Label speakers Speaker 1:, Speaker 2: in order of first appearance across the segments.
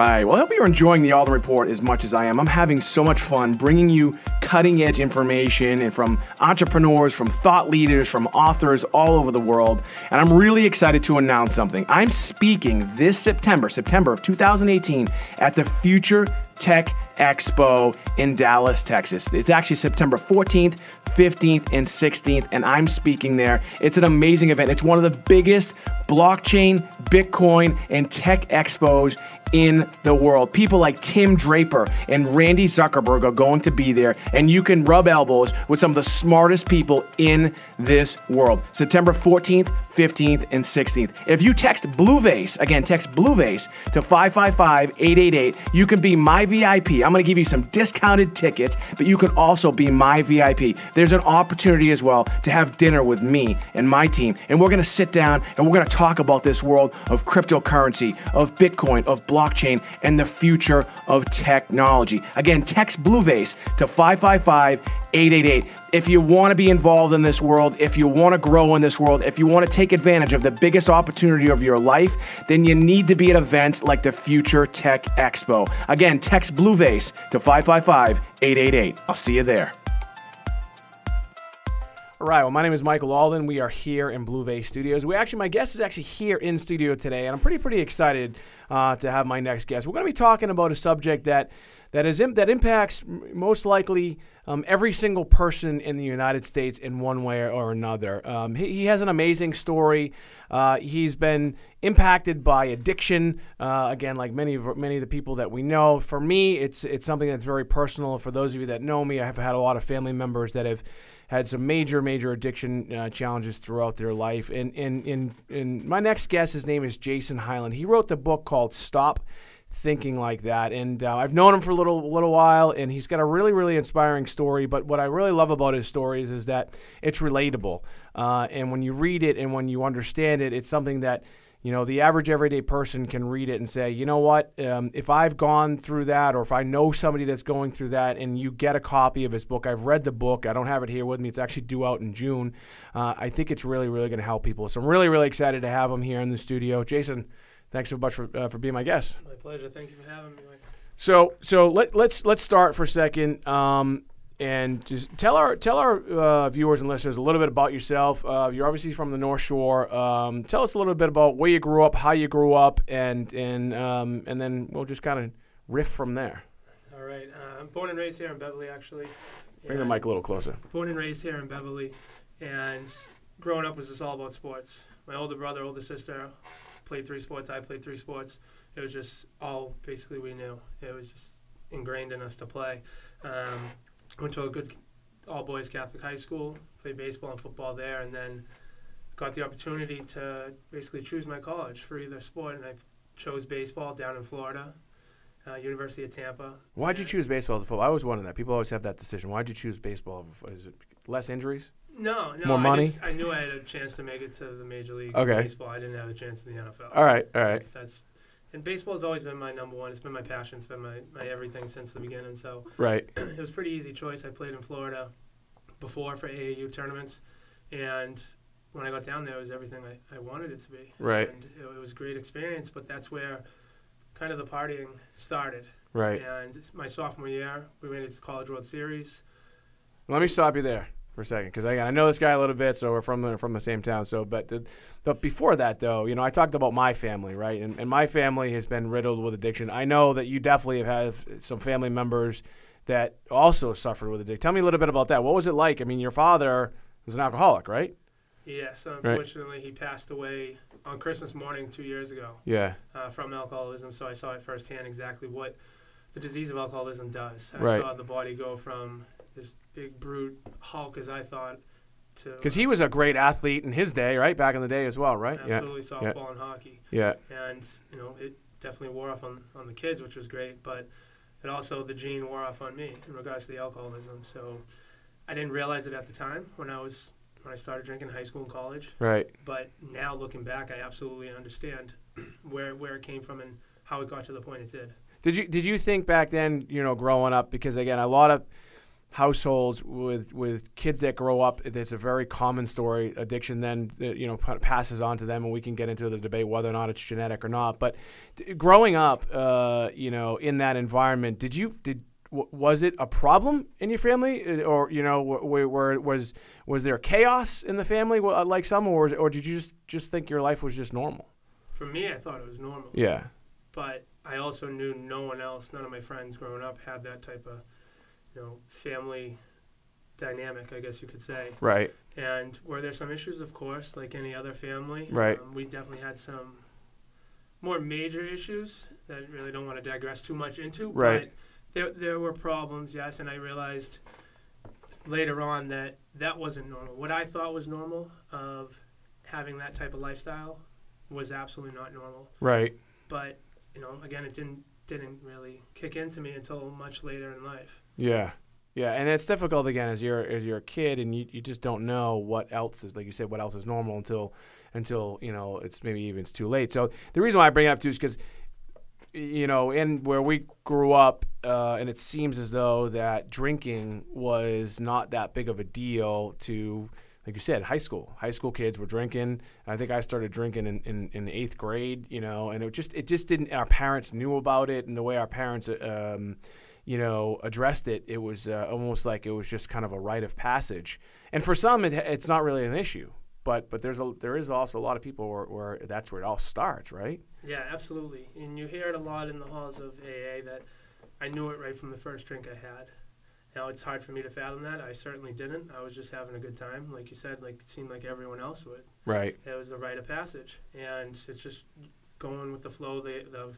Speaker 1: right. Well, I hope you're enjoying the Alden Report as much as I am. I'm having so much fun bringing you cutting-edge information and from entrepreneurs, from thought leaders, from authors all over the world. And I'm really excited to announce something. I'm speaking this September of 2018, at the Future Tech Expo in Dallas, Texas. It's actually September 14th, 15th, and 16th, and I'm speaking there. It's an amazing event. It's one of the biggest blockchain, Bitcoin, and tech expos in the world. People like Tim Draper and Randy Zuckerberg are going to be there, and you can rub elbows with some of the smartest people in this world. September 14th, 15th, and 16th. If you text Bluevase, again, text Bluevase to 555-888, you can be my VIP. I'm going to give you some discounted tickets, but you can also be my VIP. There's an opportunity as well to have dinner with me and my team, and we're going to sit down and we're going to talk about this world of cryptocurrency, of Bitcoin, of blockchain, and the future of technology. Again, text Bluevase to 555-888. If you want to be involved in this world, if you want to grow in this world, if you want to take advantage of the biggest opportunity of your life, then you need to be at events like the Future Tech Expo. Again, text Bluevase to 555-888. I'll see you there. All right, well, my name is Michael Alden. We are here in Bluevase Studios. My guest is actually here in studio today, and I'm pretty excited to have my next guest. We're going to be talking about a subject that impacts most likely every single person in the United States in one way or another. He has an amazing story. He's been impacted by addiction, again, like many of the people that we know. For me, it's something that's very personal. For those of you that know me, I have had a lot of family members that have had some major addiction challenges throughout their life. And my next guest, his name is Jason Hyland. He wrote the book called Stop Thinking Like That, and I've known him for a little while, and he's got a really inspiring story. But what I really love about his stories is that it's relatable, and when you read it and when you understand it, it's something that, you know, the average everyday person can read it and say, you know what, if I've gone through that, or if I know somebody that's going through that, and you get a copy of his book. I've read the book. I don't have it here with me. It's actually due out in June. I think it's really going to help people. So I'm really excited to have him here in the studio. Jason, thanks so much for being my guest.
Speaker 2: My pleasure. Thank you for having me, Mike.
Speaker 1: So let's start for a second, and just tell our viewers and listeners a little bit about yourself. You're obviously from the North Shore. Tell us a little bit about where you grew up, how you grew up, and then we'll just kind of riff from there.
Speaker 2: All right. I'm born and raised here in Beverly, actually.
Speaker 1: Bring the mic a little closer.
Speaker 2: Born and raised here in Beverly, and growing up was just all about sports. My older brother, older sister played 3 sports. I played 3 sports. It was just all basically we knew. It was just ingrained in us to play. Went to a good all-boys Catholic high school, played baseball and football there, and then got the opportunity to basically choose my college for either sport, and I chose baseball down in Florida, University of Tampa.
Speaker 1: Why'd you choose baseball as football? I always wondered that. People always have that decision. Why'd you choose baseball? Is it less injuries?
Speaker 2: No.
Speaker 1: More money?
Speaker 2: I knew I had a chance to make it to the major leagues.
Speaker 1: Okay.
Speaker 2: In baseball, I didn't have a chance in the NFL.
Speaker 1: All right.
Speaker 2: And baseball has always been my number one. It's been my passion. It's been my everything since the beginning. So
Speaker 1: right.
Speaker 2: It was a pretty easy choice. I played in Florida before for AAU tournaments, and when I got down there, it was everything I wanted it to be.
Speaker 1: Right.
Speaker 2: And it was a great experience, but that's where kind of the partying started.
Speaker 1: Right.
Speaker 2: And my sophomore year, we made it to College World Series.
Speaker 1: Let me stop you there for a second, because I know this guy a little bit, so we're from the same town. So, but before that, though, you know, I talked about my family, right? And my family has been riddled with addiction. I know that you definitely have some family members that also suffered with addiction. Tell me a little bit about that. What was it like? I mean, your father was an alcoholic, right?
Speaker 2: Yes, unfortunately, right. He passed away on Christmas morning 2 years ago.
Speaker 1: Yeah.
Speaker 2: From alcoholism, so I saw it firsthand exactly what the disease of alcoholism does. I
Speaker 1: right.
Speaker 2: saw the body go from this big brute Hulk, as I thought, to...
Speaker 1: Because he was a great athlete in his day, right? Back in the day as well, right?
Speaker 2: Absolutely, softball and hockey.
Speaker 1: Yeah.
Speaker 2: And, you know, it definitely wore off on the kids, which was great, but it also, the gene wore off on me in regards to the alcoholism. So I didn't realize it at the time when I started drinking in high school and college.
Speaker 1: Right.
Speaker 2: But now looking back, I absolutely understand where it came from and how it got to the point it did.
Speaker 1: Did you think back then, you know, growing up, because again, a lot of households with kids that grow up, it's a very common story. Addiction then passes on to them, and we can get into the debate whether or not it's genetic or not. But growing up, in that environment, was it a problem in your family, or was there chaos in the family like some, or did you just think your life was just normal?
Speaker 2: For me, I thought it was normal.
Speaker 1: Yeah.
Speaker 2: But I also knew none of my friends growing up had that type of, family dynamic, I guess you could say.
Speaker 1: Right.
Speaker 2: And were there some issues? Of course, like any other family.
Speaker 1: Right.
Speaker 2: We definitely had some more major issues that I really don't want to digress too much into.
Speaker 1: Right.
Speaker 2: But there were problems, yes, and I realized later on that wasn't normal. What I thought was normal of having that type of lifestyle was absolutely not normal.
Speaker 1: Right.
Speaker 2: But, again, it didn't really kick into me until much later in life.
Speaker 1: Yeah. Yeah, and it's difficult again as you're a kid, and you just don't know what else is, like you said, what else is normal until it's maybe even it's too late. So the reason why I bring it up too is because in where we grew up, and it seems as though that drinking was not that big of a deal to, like you said, high school. High school kids were drinking. I think I started drinking in the 8th grade, and it just didn't. Our parents knew about it, and the way our parents, addressed it, it was almost like it was just kind of a rite of passage. And for some, it's not really an issue. But there is also a lot of people where that's where it all starts, right?
Speaker 2: Yeah, absolutely. And you hear it a lot in the halls of AA that I knew it right from the first drink I had. Now, it's hard for me to fathom that. I certainly didn't. I was just having a good time. Like you said, it seemed like everyone else would.
Speaker 1: Right.
Speaker 2: It was the rite of passage. And it's just going with the flow, the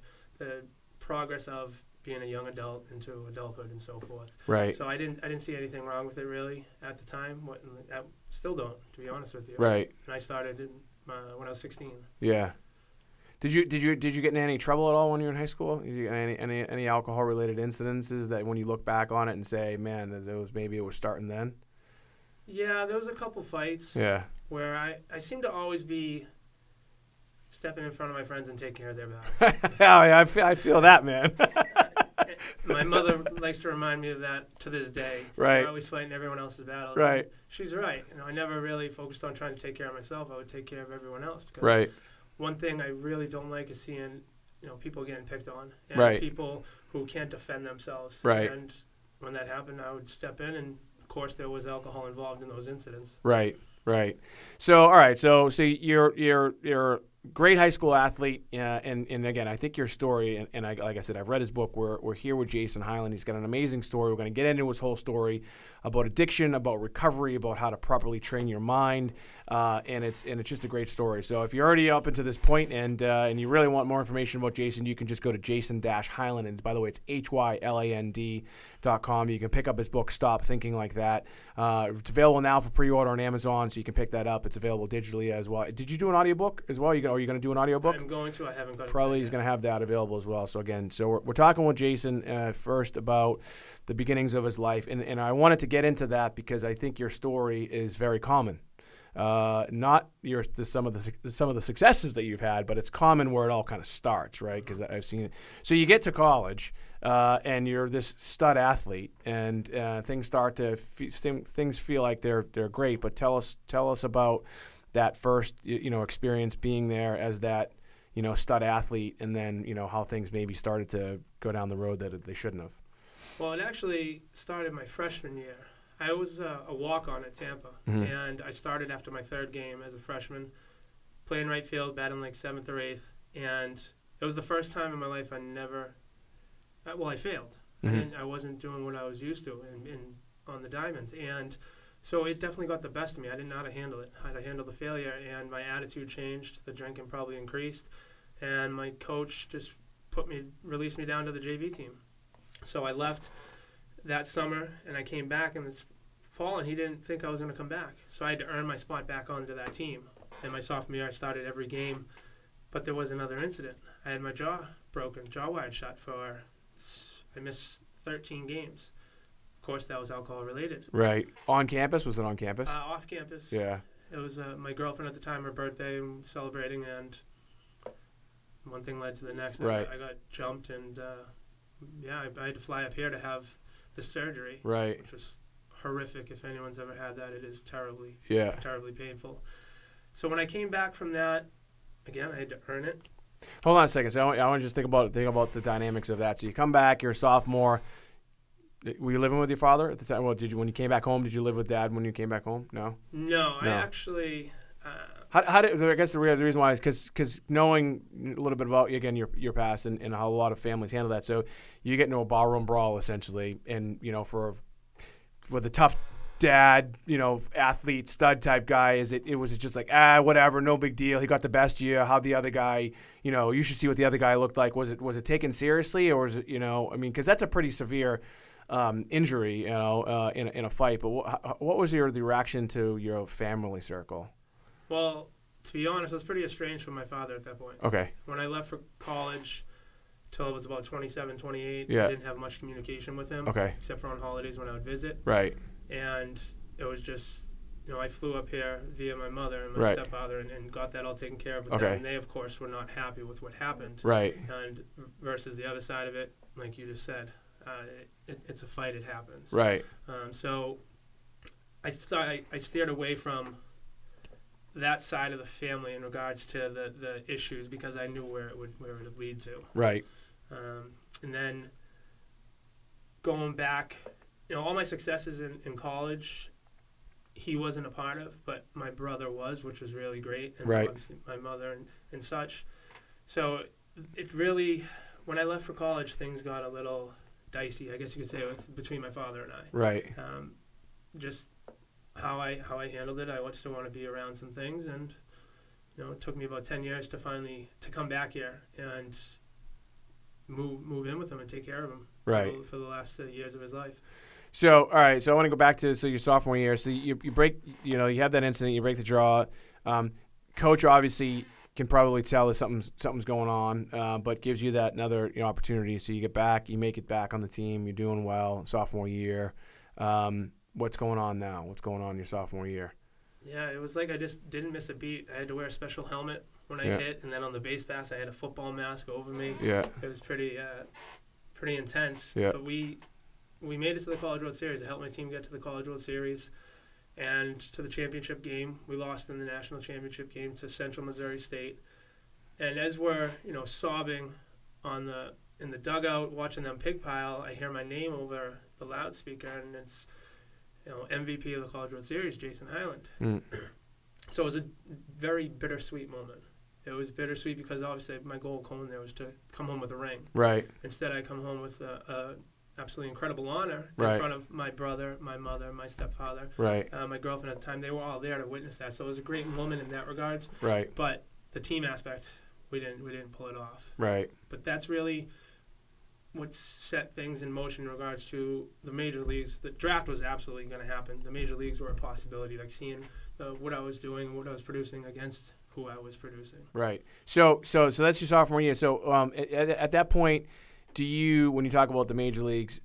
Speaker 2: progress of being a young adult into adulthood and so forth.
Speaker 1: Right.
Speaker 2: So I didn't see anything wrong with it really at the time. I still don't, to be honest with you.
Speaker 1: Right.
Speaker 2: And I started when I was 16.
Speaker 1: Yeah. Did you get in any trouble at all when you were in high school? Did you get any alcohol related incidences that when you look back on it and say, man, maybe it was starting then?
Speaker 2: Yeah, there was a couple fights.
Speaker 1: Yeah.
Speaker 2: Where I seem to always be stepping in front of my friends and taking care of their battles.
Speaker 1: Yeah, I feel that, man.
Speaker 2: My mother likes to remind me of that to this day.
Speaker 1: Right.
Speaker 2: I'm always fighting everyone else's battles.
Speaker 1: Right.
Speaker 2: And she's right. I never really focused on trying to take care of myself. I would take care of everyone else. Because
Speaker 1: right.
Speaker 2: One thing I really don't like is seeing, people getting picked on. And
Speaker 1: right.
Speaker 2: people who can't defend themselves.
Speaker 1: Right.
Speaker 2: And when that happened, I would step in, and of course there was alcohol involved in those incidents.
Speaker 1: Right. Right. So, all right. So you're a great high school athlete, and again, I think your story, and like I said, I've read his book. We're here with Jason Hyland. He's got an amazing story. We're going to get into his whole story about addiction, about recovery, about how to properly train your mind, and it's just a great story. So if you're already up into this point and you really want more information about Jason, you can just go to Jason-Hyland, and by the way, it's HYLAND.com. You can pick up his book, Stop Thinking Like That. It's available now for pre-order on Amazon, so you can pick that up. It's available digitally as well. Did you do an audiobook as well? Are you going to do an audiobook?
Speaker 2: I'm going to. I haven't got it.
Speaker 1: Probably he's going to have that available as well. So again, we're talking with Jason first about the beginnings of his life, and I wanted to get into that because I think your story is very common. Not some of the successes that you've had, but it's common where it all kind of starts, right? Because I've seen it. So you get to college, and you're this stud athlete, and things start to things feel like they're great. But tell us about that first experience being there as that stud athlete, and then how things maybe started to go down the road that they shouldn't have.
Speaker 2: Well, it actually started my freshman year. I was a walk-on at Tampa,
Speaker 1: mm-hmm.
Speaker 2: and I started after my third game as a freshman, playing right field, batting like 7th or 8th, and it was the first time in my life I failed.
Speaker 1: Mm-hmm.
Speaker 2: I wasn't doing what I was used to on the diamonds, and so it definitely got the best of me. I didn't know how to handle it, how to handle the failure, and my attitude changed. The drinking probably increased, and my coach just released me down to the JV team. So I left that summer, and I came back in this fall, and he didn't think I was going to come back. So I had to earn my spot back onto that team. And my sophomore year, I started every game, but there was another incident. I had my jaw broken, jaw wired shut I missed 13 games. Of course, that was alcohol-related.
Speaker 1: Right. On campus? Was it on campus?
Speaker 2: Off campus.
Speaker 1: Yeah.
Speaker 2: It was my girlfriend at the time, her birthday, celebrating, and one thing led to the next.
Speaker 1: Right.
Speaker 2: I got jumped, and I had to fly up here to have the surgery.
Speaker 1: Right.
Speaker 2: Which was horrific. If anyone's ever had that, it is terribly,
Speaker 1: Yeah.
Speaker 2: terribly painful. So when I came back from that, again, I had to earn it.
Speaker 1: Hold on a second. So I want to just think about the dynamics of that. So you come back, you're a sophomore. Were you living with your father at the time? Well, when you came back home, did you live with Dad when you came back home? No.
Speaker 2: No. I actually.
Speaker 1: How did I guess the reason why is because knowing a little bit about again your past and how a lot of families handle that. So you get into a ballroom brawl essentially, and for the tough dad, athlete, stud type guy, it was just like, whatever, no big deal. He got the best year. How the other guy, you should see what the other guy looked like. Was it taken seriously, or was it, because that's a pretty severe injury, in a fight. But what was the reaction to your family circle?
Speaker 2: Well, to be honest, I was pretty estranged from my father at that point.
Speaker 1: Okay.
Speaker 2: When I left for college, till I was about 27, 28,
Speaker 1: yeah.
Speaker 2: I didn't have much communication with him.
Speaker 1: Okay.
Speaker 2: Except for on holidays when I would visit.
Speaker 1: Right.
Speaker 2: And it was just, I flew up here via my mother and my
Speaker 1: right.
Speaker 2: stepfather and got that all taken care of with
Speaker 1: okay.
Speaker 2: them. And they, of course, were not happy with what happened.
Speaker 1: Right.
Speaker 2: And versus the other side of it, like you just said, it's a fight. It happens.
Speaker 1: Right.
Speaker 2: So I steered away from that side of the family in regards to the issues because I knew where it would lead to.
Speaker 1: Right.
Speaker 2: And then going back, all my successes in college, he wasn't a part of, but my brother was, which was really great, and
Speaker 1: right.
Speaker 2: obviously my mother and such. So it really, when I left for college, things got a little dicey, I guess you could say, between my father and I.
Speaker 1: Right.
Speaker 2: Just how I handled it. I still want to be around some things, and it took me about 10 years to finally come back here and move in with him and take care of him.
Speaker 1: Right.
Speaker 2: For the last years of his life.
Speaker 1: So, all right. So I want to go back to your sophomore year. So you break, you have that incident. You break the jaw. Coach obviously can probably tell that something's going on, but gives you that another opportunity. So you get back, you make it back on the team. You're doing well sophomore year. What's going on now? What's going on in your sophomore year? Yeah,
Speaker 2: it was like I just didn't miss a beat. I had to wear a special helmet when I hit, and then on the base pass I had a football mask over me.
Speaker 1: Yeah,
Speaker 2: it was pretty intense.
Speaker 1: Yeah,
Speaker 2: but we made it to the College World Series. I helped my team get to the College World Series and to the championship game. We lost in the national championship game to Central Missouri State. And as we're sobbing in the dugout watching them pig pile, I hear my name over the loudspeaker, and it's MVP of the College World Series, Jason Hyland. So it was a very bittersweet moment. It was bittersweet because obviously my goal going there was to come home with a ring.
Speaker 1: Right.
Speaker 2: Instead, I come home with a absolutely incredible honor in front of my brother, my mother, my stepfather, my girlfriend at the time. They were all there to witness that. So it was a great moment in that regards.
Speaker 1: Right.
Speaker 2: But the team aspect, we didn't pull it off.
Speaker 1: Right.
Speaker 2: But that's really what set things in motion in regards to the major leagues. The draft was absolutely going to happen. The major leagues were a possibility, like seeing what I was doing, what I was producing against who I was producing. Right.
Speaker 1: So that's your sophomore year. So at that point, when you talk about the major leagues,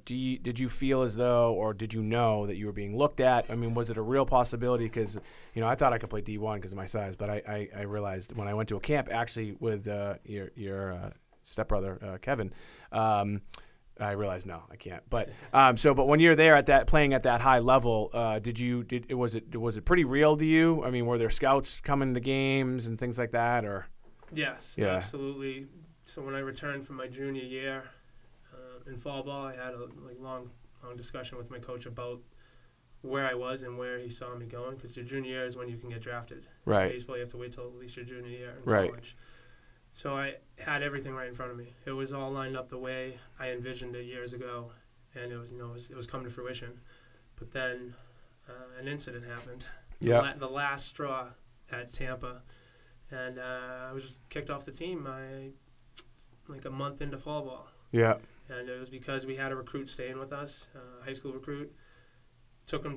Speaker 1: did you feel as though, or did you know that you were being looked at? I mean, was it a real possibility? Because I thought I could play D1 because of my size, but I realized when I went to a camp actually with your stepbrother Kevin, I realized no, I can't. But but when you're there playing at that high level, was it pretty real to you? I mean, were there scouts coming to games and things like that, or?
Speaker 2: Yes, absolutely. So when I returned from my junior year in fall ball, I had a long discussion with my coach about where I was and where he saw me going. Because your junior year is when you can get drafted.
Speaker 1: Right.
Speaker 2: In baseball, you have to wait till at least your junior year in college. So I had everything right in front of me. It was all lined up the way I envisioned it years ago, and it was coming to fruition. But then an incident happened.
Speaker 1: Yeah.
Speaker 2: The last straw at Tampa, and I was just kicked off the team. A month into fall ball.
Speaker 1: Yeah.
Speaker 2: And it was because we had a recruit staying with us, a high school recruit. Took him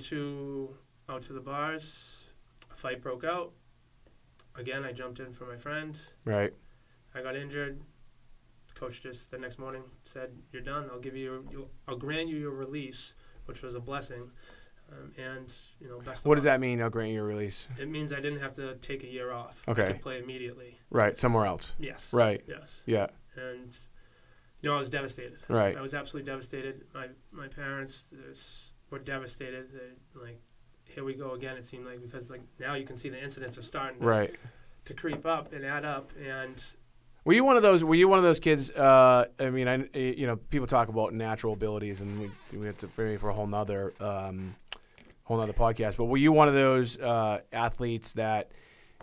Speaker 2: out to the bars. A fight broke out. Again, I jumped in for my friend.
Speaker 1: Right.
Speaker 2: I got injured. The coach just the next morning said, "You're done. I'll grant you your release," which was a blessing. And best of luck.
Speaker 1: What does that mean? I'll grant you your release.
Speaker 2: It means I didn't have to take a year off.
Speaker 1: Okay.
Speaker 2: I could play immediately.
Speaker 1: Right. Somewhere else.
Speaker 2: Yes.
Speaker 1: Right.
Speaker 2: Yes.
Speaker 1: Yeah.
Speaker 2: And I was devastated.
Speaker 1: Right.
Speaker 2: I was absolutely devastated. My parents, were devastated. Like, here we go again, it seemed like, because like now you can see the incidents are starting to creep up and add up. And
Speaker 1: were you one of those kids? I mean, people talk about natural abilities, and we have to for a whole nother podcast. But were you one of those athletes that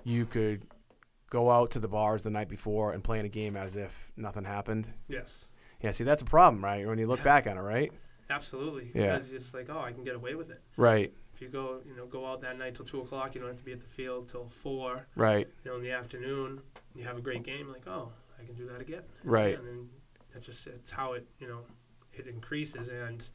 Speaker 1: you could go out to the bars the night before and play in a game as if nothing happened?
Speaker 2: Yes.
Speaker 1: Yeah. See, that's a problem, right? When you look back on it, right?
Speaker 2: Absolutely.
Speaker 1: Yeah.
Speaker 2: Because it's like, oh, I can get away with it.
Speaker 1: Right.
Speaker 2: If you go out that night till 2:00, you don't have to be at the field till 4.
Speaker 1: Right.
Speaker 2: In the afternoon, you have a great game. Like, oh, I can do that again.
Speaker 1: Right.
Speaker 2: And then it's how it it increases, and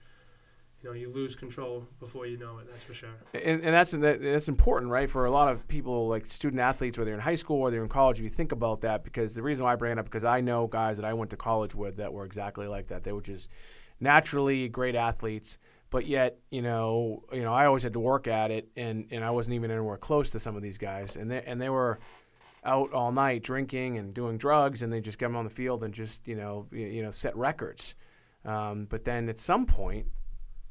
Speaker 2: you lose control before you know it. That's for sure.
Speaker 1: And that's important, right? For a lot of people, like student athletes, whether they're in high school or they're in college, if you think about that, because the reason why I bring it up, because I know guys that I went to college with that were exactly like that. They were just naturally great athletes, but yet, I always had to work at it, and I wasn't even anywhere close to some of these guys, and they were out all night drinking and doing drugs, and they just get them on the field and just set records. But then at some point,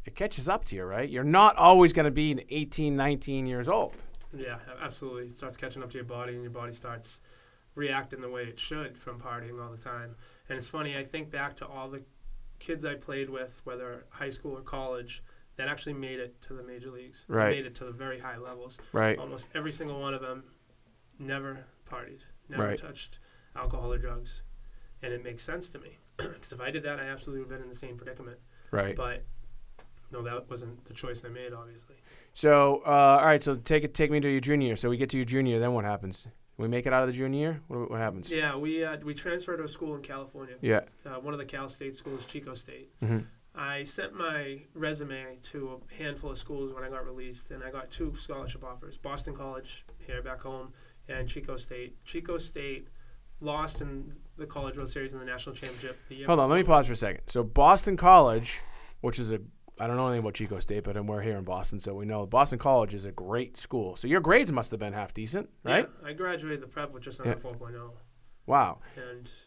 Speaker 1: it catches up to you, right? You're not always going to be 18, 19 years old.
Speaker 2: Yeah, absolutely. It starts catching up to your body, and your body starts reacting the way it should from partying all the time. And it's funny, I think back to all the kids I played with, whether high school or college, that actually made it to the major leagues.
Speaker 1: Right.
Speaker 2: Made it to the very high levels.
Speaker 1: Right.
Speaker 2: Almost every single one of them never partied, never touched alcohol or drugs. And it makes sense to me. Because if I did that, I absolutely would have been in the same predicament.
Speaker 1: Right.
Speaker 2: But no, that wasn't the choice I made, obviously.
Speaker 1: So, all right, so take me to your junior year. So we get to your junior year, then what happens? We make it out of the junior year? What happens?
Speaker 2: Yeah, we transferred to a school in California.
Speaker 1: Yeah.
Speaker 2: One of the Cal State schools, Chico State.
Speaker 1: Mm-hmm.
Speaker 2: I sent my resume to a handful of schools when I got released, and I got 2 scholarship offers: Boston College here back home, and Chico State. Chico State lost in the College World Series in the national championship the year
Speaker 1: Hold on,
Speaker 2: before.
Speaker 1: let me pause for a second. So Boston College, which is I don't know anything about Chico State, but we're here in Boston, so we know Boston College is a great school. So your grades must have been half decent, right?
Speaker 2: Yeah, I graduated the prep with just under 4.0.
Speaker 1: Wow.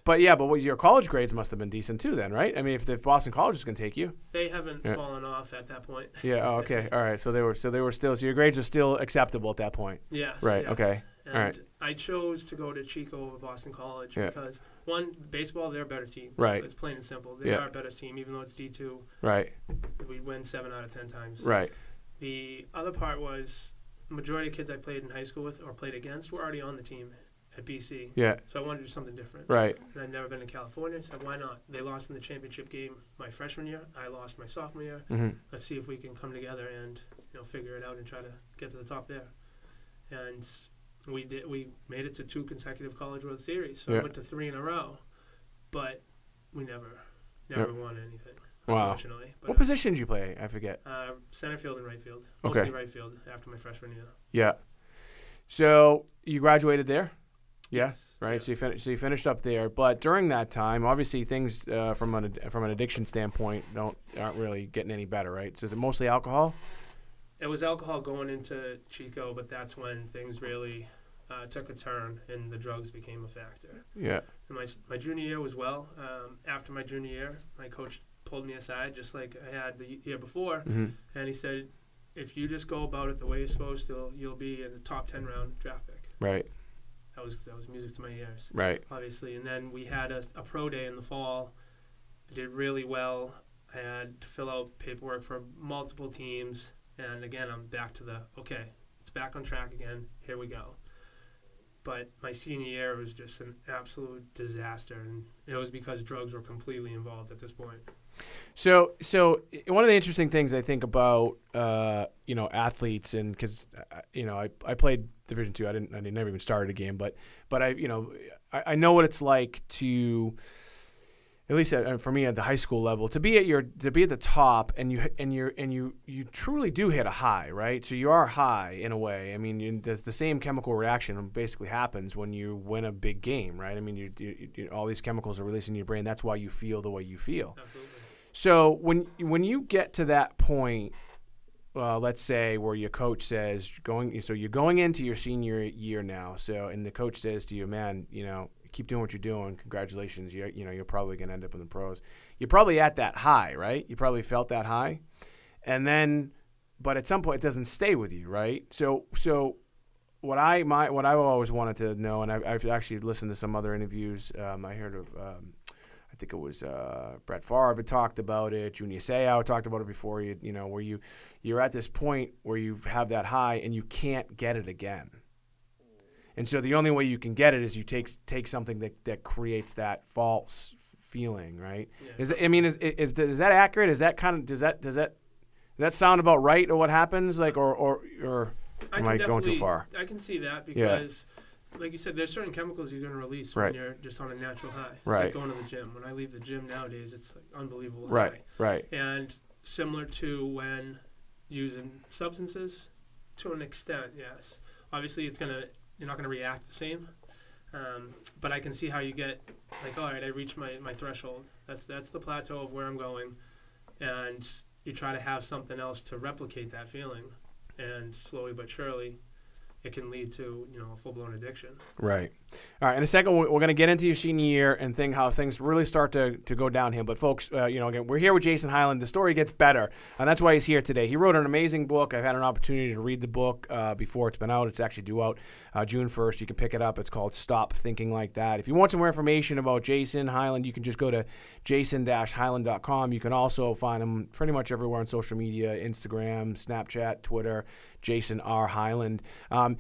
Speaker 1: But your college grades must have been decent too then, right? I mean, if Boston College is going to take you.
Speaker 2: They haven't fallen off at that point.
Speaker 1: Yeah, oh, okay. All right. So they were still, so your grades are still acceptable at that point.
Speaker 2: Yes.
Speaker 1: Right,
Speaker 2: yes.
Speaker 1: okay.
Speaker 2: And
Speaker 1: all right.
Speaker 2: I chose to go to Chico over Boston College because, one, baseball, they're a better team.
Speaker 1: Right.
Speaker 2: It's plain and simple. They are a better team, even though it's D2.
Speaker 1: Right.
Speaker 2: We win 7 out of 10 times.
Speaker 1: Right.
Speaker 2: The other part was the majority of kids I played in high school with or played against were already on the team at BC.
Speaker 1: Yeah.
Speaker 2: So I wanted to do something different.
Speaker 1: Right.
Speaker 2: And I'd never been to California, so why not? They lost in the championship game my freshman year. I lost my sophomore year.
Speaker 1: Mm-hmm.
Speaker 2: Let's see if we can come together and figure it out and try to get to the top there. And we did. We made it to 2 consecutive College World Series. So I went to 3 in a row, but we never won anything.
Speaker 1: Wow.
Speaker 2: Unfortunately. But,
Speaker 1: what position did you play? I forget.
Speaker 2: Center field and right field.
Speaker 1: Okay.
Speaker 2: Mostly right field after my freshman year.
Speaker 1: Yeah. So you graduated there? Yeah.
Speaker 2: Yes.
Speaker 1: Right.
Speaker 2: Yes.
Speaker 1: So you finished up there, but during that time, obviously things from an addiction standpoint aren't really getting any better, right? So is it mostly alcohol?
Speaker 2: It was alcohol going into Chico, but that's when things really took a turn and the drugs became a factor.
Speaker 1: Yeah.
Speaker 2: And my junior year was well. After my junior year, my coach pulled me aside just like I had the year before,
Speaker 1: mm-hmm.
Speaker 2: and he said, if you just go about it the way you're supposed to, you'll be in the top 10 round draft pick.
Speaker 1: Right.
Speaker 2: That was music to my ears.
Speaker 1: Right.
Speaker 2: Obviously. And then we had a pro day in the fall. I did really well. I had to fill out paperwork for multiple teams. And again, I'm back to it's back on track again. Here we go. But my senior year was just an absolute disaster, and it was because drugs were completely involved at this point.
Speaker 1: So one of the interesting things I think about athletes, and because I played Division II, I never even started a game, but I know what it's like to, at least for me at the high school level, to be at the top, and you truly do hit a high, right? So you are high in a way. I mean, the same chemical reaction basically happens when you win a big game, right? I mean, you all these chemicals are released in your brain. That's why you feel the way you feel.
Speaker 2: Absolutely.
Speaker 1: So when you get to that point, let's say where your coach says you're going into your senior year now. So and the coach says to you, man, keep doing what you're doing. Congratulations. You're probably going to end up in the pros. You're probably at that high, right? You probably felt that high. and then, but at some point it doesn't stay with you, right? So what I've always wanted to know, and I've actually listened to some other interviews. I heard of, I think it was Brett Favre had talked about it. Junior Seau talked about it before. Where you're at this point where you have that high and you can't get it again. And so the only way you can get it is you take something that creates that false feeling, right? Yeah. Is that accurate? Is that kind of does that sound about right, or what happens? Like or am I going too far?
Speaker 2: I can see that because, like you said, there's certain chemicals you're going to release when you're just on a natural high. It's like going to the gym. When I leave the gym nowadays, it's like unbelievable high. Right. And similar to when using substances, to an extent, yes. Obviously, you're not going to react the same. But I can see how you get like, all right, I reached my threshold. That's the plateau of where I'm going, and you try to have something else to replicate that feeling, and slowly but surely, it can lead to a full-blown addiction. Right.
Speaker 1: All right. In a second, we're going to get into your senior year and how things really start to go downhill. But folks, again, we're here with Jason Hyland. The story gets better, and that's why he's here today. He wrote an amazing book. I've had an opportunity to read the book before it's been out. It's actually due out June 1st. You can pick it up. It's called Stop Thinking Like That. If you want some more information about Jason Hyland, you can just go to jason-hyland.com. You can also find him pretty much everywhere on social media: Instagram, Snapchat, Twitter. Jason R. Hyland.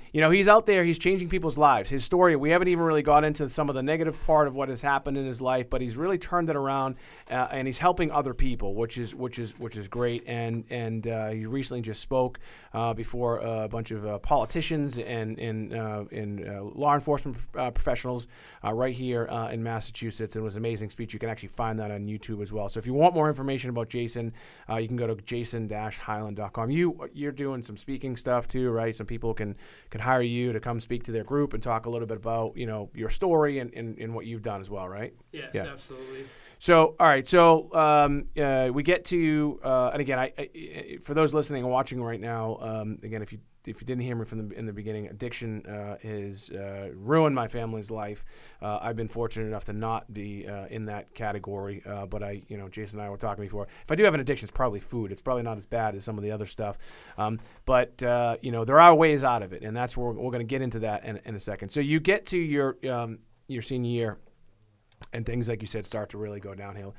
Speaker 1: He's out there. He's changing people's lives. His story, we haven't even really got into some of the negative part of what has happened in his life, but he's really turned it around, and he's helping other people, which is great. And he recently just spoke before a bunch of politicians and law enforcement professionals right here in Massachusetts. It was an amazing speech. You can actually find that on YouTube as well. So if you want more information about Jason, you can go to jason-hyland.com. You're doing some speaking stuff too, right? Some people can hire you to come speak to their group and talk a little bit about your story and what you've done as well, right?
Speaker 2: Yes, yeah. Absolutely.
Speaker 1: So all right, so we get to and again, I for those listening and watching right now, again, if you didn't hear me in the beginning, addiction has ruined my family's life. I've been fortunate enough to not be in that category, but Jason and I were talking before. If I do have an addiction, it's probably food. It's probably not as bad as some of the other stuff, but there are ways out of it, and that's where we're going to get into that in a second. So you get to your senior year, and things, like you said, start to really go downhill.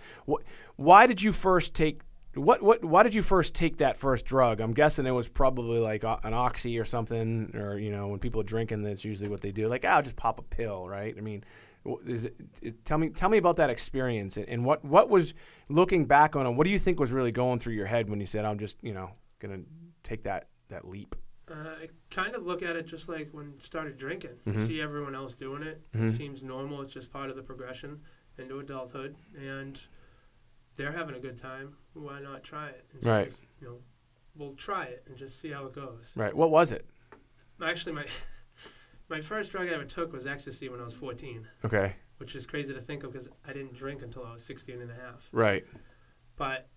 Speaker 1: Why did you first take? Why did you first take that first drug? I'm guessing it was probably like an oxy or something, or when people are drinking, that's usually what they do. Like, I'll just pop a pill, right? I mean, tell me about that experience, and what was, looking back on it, what do you think was really going through your head when you said, I'm just gonna take that leap?
Speaker 2: I kind of look at it just like when you started drinking.
Speaker 1: Mm-hmm.
Speaker 2: You see everyone else doing it. Mm-hmm. It seems normal. It's just part of the progression into adulthood, and they're having a good time. Why not try it? And
Speaker 1: right.
Speaker 2: We'll try it and just see how it goes.
Speaker 1: Right. What was it?
Speaker 2: Actually, my first drug I ever took was ecstasy when I was 14.
Speaker 1: Okay. Which
Speaker 2: is crazy to think of because I didn't drink until I was 16 and a half.
Speaker 1: Right.
Speaker 2: But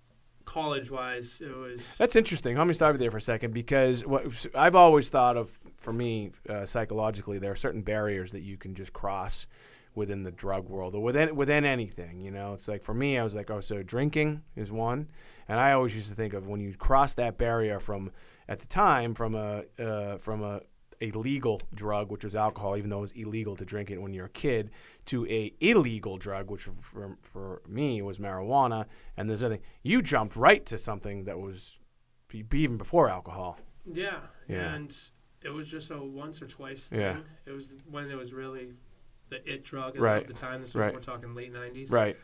Speaker 2: college-wise, it was...
Speaker 1: That's interesting. Let me stop you there for a second, because what I've always thought of, for me, psychologically, there are certain barriers that you can just cross within the drug world, or within anything. It's like, for me, I was like, so drinking is one, and I always used to think of when you cross that barrier from a legal drug, which was alcohol, even though it was illegal to drink it when you're a kid, to a illegal drug, which for me was marijuana, and there's other. You jumped right to something that was even before alcohol.
Speaker 2: Yeah, and it was just a once or twice thing. Yeah. It was when it was really the it drug at the time. This was, we're talking late 90s. Right.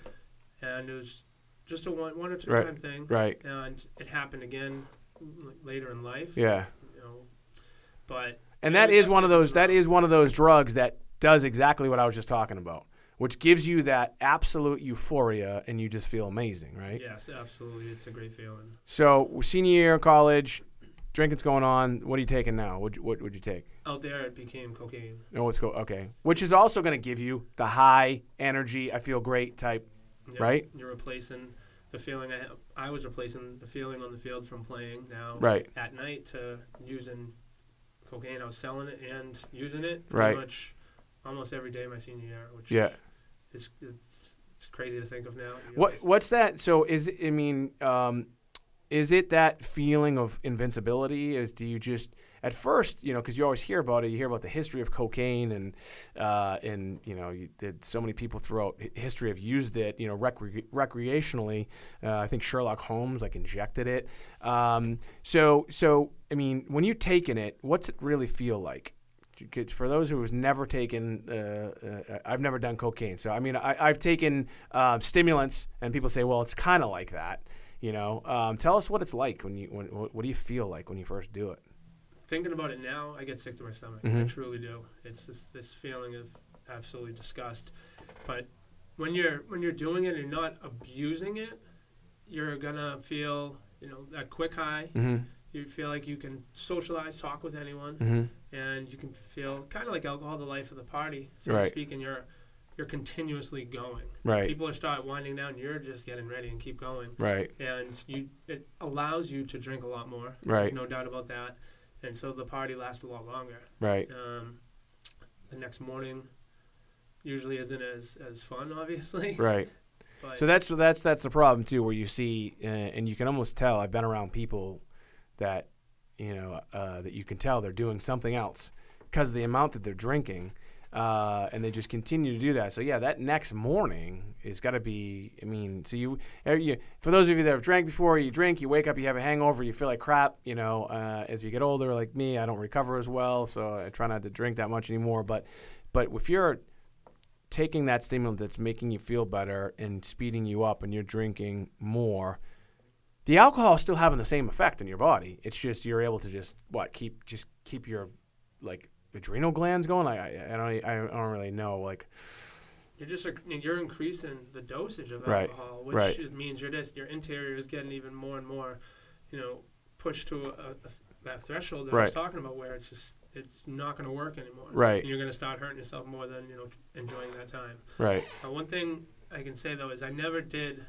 Speaker 2: And it was just a one or two time thing. Right. And it happened again later in life.
Speaker 1: Yeah.
Speaker 2: But
Speaker 1: and that is one of those drugs that does exactly what I was just talking about, which gives you that absolute euphoria and you just feel amazing, right?
Speaker 2: Yes, absolutely. It's a great feeling.
Speaker 1: So senior year of college, drinking's going on. What are you taking now? What would you take?
Speaker 2: Out there, it became cocaine.
Speaker 1: Oh, it's okay. Which is also going to give you the high energy, I feel great type, right?
Speaker 2: You're replacing the feeling I was replacing the feeling on the field from playing now at night to using cocaine. I was selling it and using it pretty much almost every day my senior year, which it's crazy to think of now.
Speaker 1: What's that? So is it that feeling of invincibility? Do you just at first, because you always hear about it, you hear about the history of cocaine, and so many people throughout history have used it, recreationally. I think Sherlock Holmes injected it. So I mean, when you're taking it, what's it really feel like? For those who has never taken, I've never done cocaine. So I mean, I've taken stimulants, and people say, well, it's kind of like that. Tell us what it's like what do you feel like when you first do it?
Speaker 2: Thinking about it now, I get sick to my stomach.
Speaker 1: Mm-hmm.
Speaker 2: I truly do. It's this feeling of absolutely disgust. But when you're doing it and not abusing it, you're gonna feel that quick high.
Speaker 1: Mm-hmm.
Speaker 2: You feel like you can socialize, talk with anyone,
Speaker 1: mm-hmm.
Speaker 2: and you can feel kind of like alcohol, the life of the party, so to speak. And you're continuously going.
Speaker 1: Right.
Speaker 2: People start winding down. You're just getting ready and keep going.
Speaker 1: Right.
Speaker 2: And it allows you to drink a lot more.
Speaker 1: Right.
Speaker 2: There's no doubt about that. And so the party lasts a lot longer.
Speaker 1: Right.
Speaker 2: The next morning usually isn't as fun, obviously.
Speaker 1: Right.
Speaker 2: But
Speaker 1: so that's the problem too, where you see, and you can almost tell. I've been around people that that you can tell they're doing something else because of the amount that they're drinking. And they just continue to do that. So yeah, that next morning is got to be. I mean, so you, for those of you that have drank before, you drink, you wake up, you have a hangover, you feel like crap. As you get older, like me, I don't recover as well, so I try not to drink that much anymore. But if you're taking that stimulant that's making you feel better and speeding you up, and you're drinking more, the alcohol is still having the same effect in your body. It's just you're able to keep your adrenal glands going. I don't really know.
Speaker 2: You're increasing the dosage of
Speaker 1: Right.
Speaker 2: alcohol, which
Speaker 1: Right.
Speaker 2: means your interior is getting even more and more, pushed to that threshold that I was talking about, where it's not going to work anymore.
Speaker 1: Right.
Speaker 2: And you're going to start hurting yourself more than enjoying that time.
Speaker 1: Right.
Speaker 2: One thing I can say though is I never did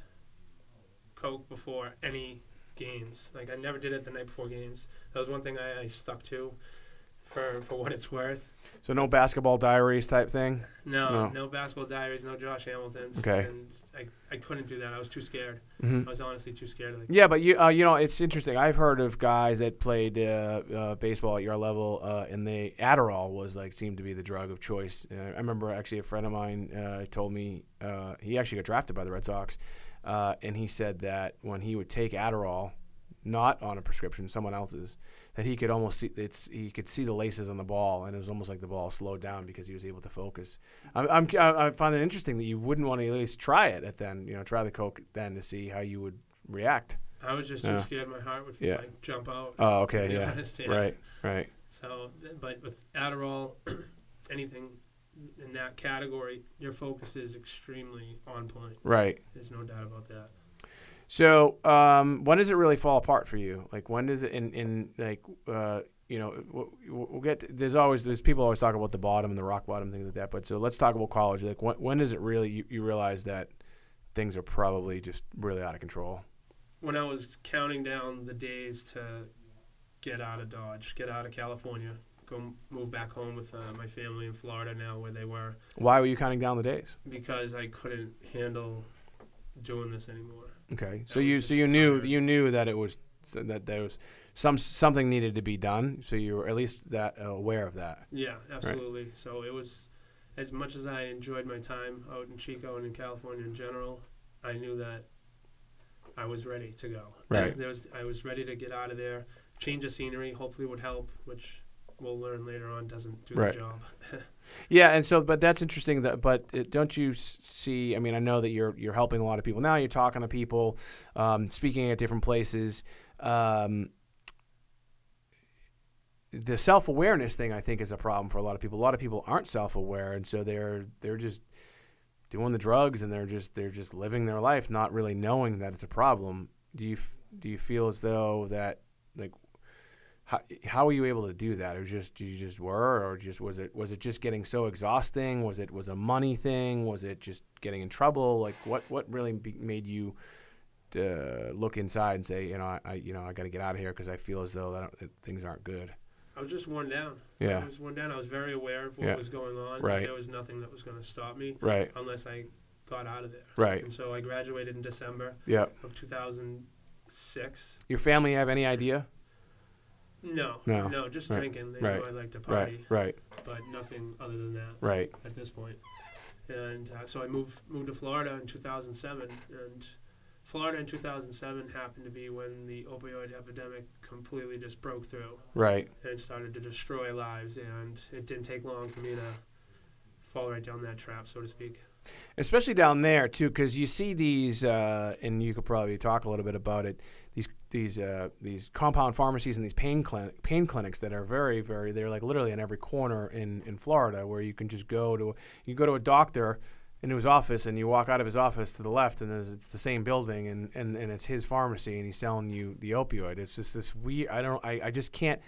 Speaker 2: coke before any games. I never did it the night before games. That was one thing I stuck to. For what it's worth.
Speaker 1: So no basketball diaries type thing?
Speaker 2: No basketball diaries, no Josh Hamiltons.
Speaker 1: Okay.
Speaker 2: And I couldn't do that. I was too scared.
Speaker 1: Mm-hmm.
Speaker 2: I was honestly too scared.
Speaker 1: Yeah, but it's interesting. I've heard of guys that played baseball at your level, and Adderall was seemed to be the drug of choice. I remember actually a friend of mine told me he actually got drafted by the Red Sox, and he said that when he would take Adderall, not on a prescription, someone else's, that he could almost see he could see the laces on the ball, and it was almost like the ball slowed down because he was able to focus. I find it interesting that you wouldn't want to at least try it try the coke then to see how you would react.
Speaker 2: I was just too scared. My heart would jump out.
Speaker 1: Oh, okay, yeah.
Speaker 2: Honest,
Speaker 1: Right.
Speaker 2: So, but with Adderall, anything in that category, your focus is extremely on point.
Speaker 1: Right.
Speaker 2: There's no doubt about that.
Speaker 1: So when does it really fall apart for you? When does it we'll get there's people always talk about the bottom and the rock bottom, things like that. But so let's talk about college. When does it really you realize that things are probably just really out of control?
Speaker 2: When I was counting down the days to get out of Dodge, get out of California, go move back home with my family in Florida now, where they were. Why
Speaker 1: were you counting down the days?
Speaker 2: Because I couldn't handle doing this anymore.
Speaker 1: Okay, so you knew that it was that there was something needed to be done. So you were at least that aware of that.
Speaker 2: Yeah, absolutely. Right. So it was, as much as I enjoyed my time out in Chico and in California in general, I knew that I was ready to go.
Speaker 1: Right.
Speaker 2: I was ready to get out of there. Change of scenery hopefully would help, which we'll learn later on doesn't do the job.
Speaker 1: Yeah, and so, but that's interesting. Don't you see? I mean, I know that you're helping a lot of people now. You're talking to people, speaking at different places. The self-awareness thing, I think, is a problem for a lot of people. A lot of people aren't self-aware, and so they're just doing the drugs, and they're just living their life, not really knowing that it's a problem. Do you feel as though that how were you able to do that? Or you just were, or was it just getting so exhausting? Was it a money thing? Was it just getting in trouble? What really made you look inside and say, I got to get out of here because I feel as though that things aren't good?
Speaker 2: I was just worn down.
Speaker 1: Yeah.
Speaker 2: I was worn down. I was very aware of what was going on.
Speaker 1: Right.
Speaker 2: There was nothing that was going to stop me.
Speaker 1: Right.
Speaker 2: Unless I got out of there.
Speaker 1: Right.
Speaker 2: And so I graduated in December of 2000. 6.
Speaker 1: Your family have any idea?
Speaker 2: No, just
Speaker 1: Right.
Speaker 2: drinking. They
Speaker 1: Right.
Speaker 2: know I like to party,
Speaker 1: Right.
Speaker 2: but nothing other than that
Speaker 1: Right.
Speaker 2: at this point. And so I moved to Florida in 2007, and Florida in 2007 happened to be when the opioid epidemic completely just broke through.
Speaker 1: Right.
Speaker 2: And it started to destroy lives, and it didn't take long for me to fall right down that trap, so to speak.
Speaker 1: Especially down there too, because you see these, and you could probably talk a little bit about it. These compound pharmacies and these pain clinics that are very, very. They're like literally in every corner in Florida, where you can just go to a doctor into his office, and you walk out of his office to the left, and it's the same building, and it's his pharmacy, and he's selling you the opioid. It's just this weird. I just can't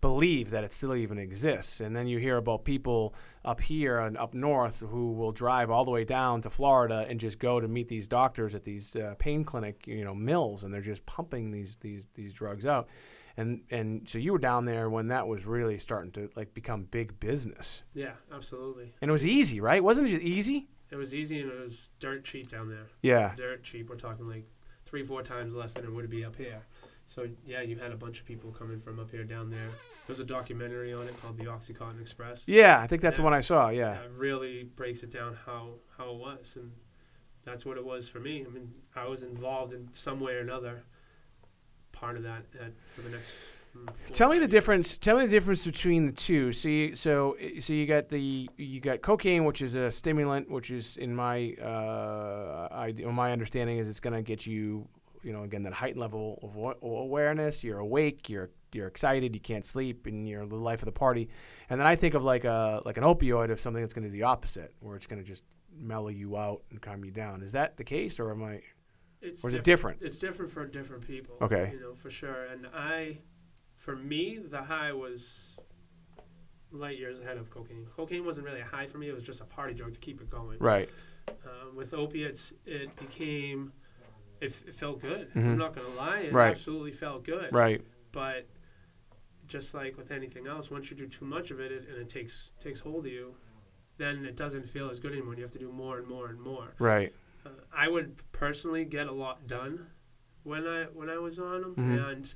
Speaker 1: believe that it still even exists. And then you hear about people up here and up north who will drive all the way down to Florida and just go to meet these doctors at these pain clinic, mills, and they're just pumping these drugs out. And so you were down there when that was really starting to like become big business.
Speaker 2: Yeah, absolutely.
Speaker 1: And it was easy, right? Wasn't it easy?
Speaker 2: It was easy, and it was dirt cheap down there.
Speaker 1: Yeah.
Speaker 2: Dirt cheap. We're talking like 3-4 times less than it would be up here. So, yeah, you had a bunch of people coming from up here down there. There's a documentary on it called The Oxycontin Express.
Speaker 1: Yeah, I think that's the one I saw, yeah.
Speaker 2: It really breaks it down how it was, and that's what it was for me. I mean, I was involved in some way or another, part of that for the next 4
Speaker 1: Tell me the
Speaker 2: years.
Speaker 1: difference. Tell me the difference between the two. So you got cocaine, which is a stimulant, which is in my my understanding is it's going to get you, again, that heightened level of awareness. You're awake. You're excited. You can't sleep, and you're the life of the party. And then I think of like an opioid of something that's going to do the opposite, where it's going to just mellow you out and calm you down. Is that the case, or am I? Or is it different?
Speaker 2: It's different for different people.
Speaker 1: Okay.
Speaker 2: For sure. And for me, the high was light years ahead of cocaine. Cocaine wasn't really a high for me. It was just a party drug to keep it going.
Speaker 1: Right.
Speaker 2: With opiates, it became, it felt good.
Speaker 1: Mm-hmm.
Speaker 2: I'm not going to lie. It
Speaker 1: Right.
Speaker 2: absolutely felt good.
Speaker 1: Right.
Speaker 2: But just like with anything else, once you do too much of it and it takes hold of you, then it doesn't feel as good anymore. You have to do more and more and more.
Speaker 1: Right.
Speaker 2: I would personally get a lot done when I was on them.
Speaker 1: Mm-hmm.
Speaker 2: And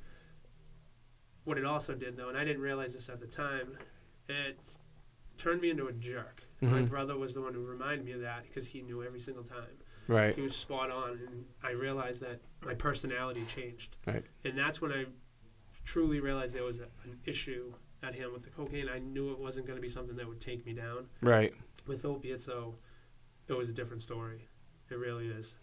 Speaker 2: what it also did, though, and I didn't realize this at the time, it turned me into a jerk.
Speaker 1: Mm-hmm.
Speaker 2: My brother was the one who reminded me of that because he knew every single time.
Speaker 1: Right.
Speaker 2: He was spot on, and I realized that my personality changed.
Speaker 1: Right.
Speaker 2: And that's when I truly realized there was an issue at hand with the cocaine. I knew it wasn't going to be something that would take me down.
Speaker 1: Right.
Speaker 2: With opiates, though, it was a different story. It really is.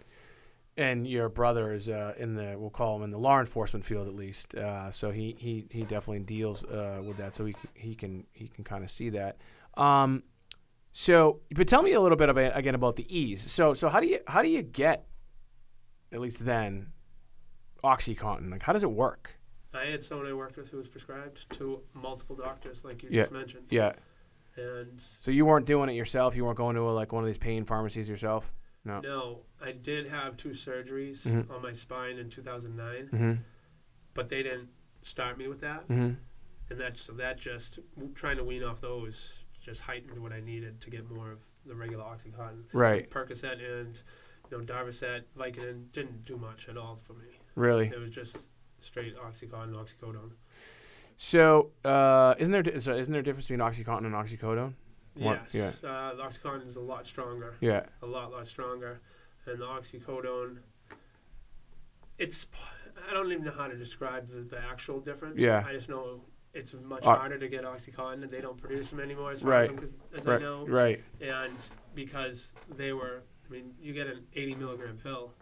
Speaker 1: And your brother is we'll call him in the law enforcement field at least. So he definitely deals with that. So he can kind of see that. But tell me a little bit about the ease. So how do you get, at least then, OxyContin? Like, how does it work?
Speaker 2: I had someone I worked with who was prescribed to multiple doctors, like you
Speaker 1: Yeah.
Speaker 2: just mentioned.
Speaker 1: Yeah.
Speaker 2: And
Speaker 1: So you weren't doing it yourself? You weren't going to one of these pain pharmacies yourself? No.
Speaker 2: no, I did have 2 surgeries
Speaker 1: Mm-hmm.
Speaker 2: on my spine in 2009,
Speaker 1: Mm-hmm.
Speaker 2: but they didn't start me with that.
Speaker 1: Mm-hmm.
Speaker 2: And that just trying to wean off those just heightened what I needed to get more of the regular OxyContin.
Speaker 1: Right.
Speaker 2: Percocet and Darvocet, Vicodin didn't do much at all for me.
Speaker 1: Really?
Speaker 2: It was just straight OxyContin, oxycodone.
Speaker 1: So isn't there a difference between OxyContin and oxycodone?
Speaker 2: Yes.
Speaker 1: Yeah.
Speaker 2: The OxyContin is a lot stronger.
Speaker 1: Yeah.
Speaker 2: A lot stronger. And the oxycodone, I don't even know how to describe the actual difference.
Speaker 1: Yeah.
Speaker 2: I just know it's much harder to get OxyContin, and they don't produce them anymore as far as I know.
Speaker 1: Right.
Speaker 2: And because you get an 80 milligram pill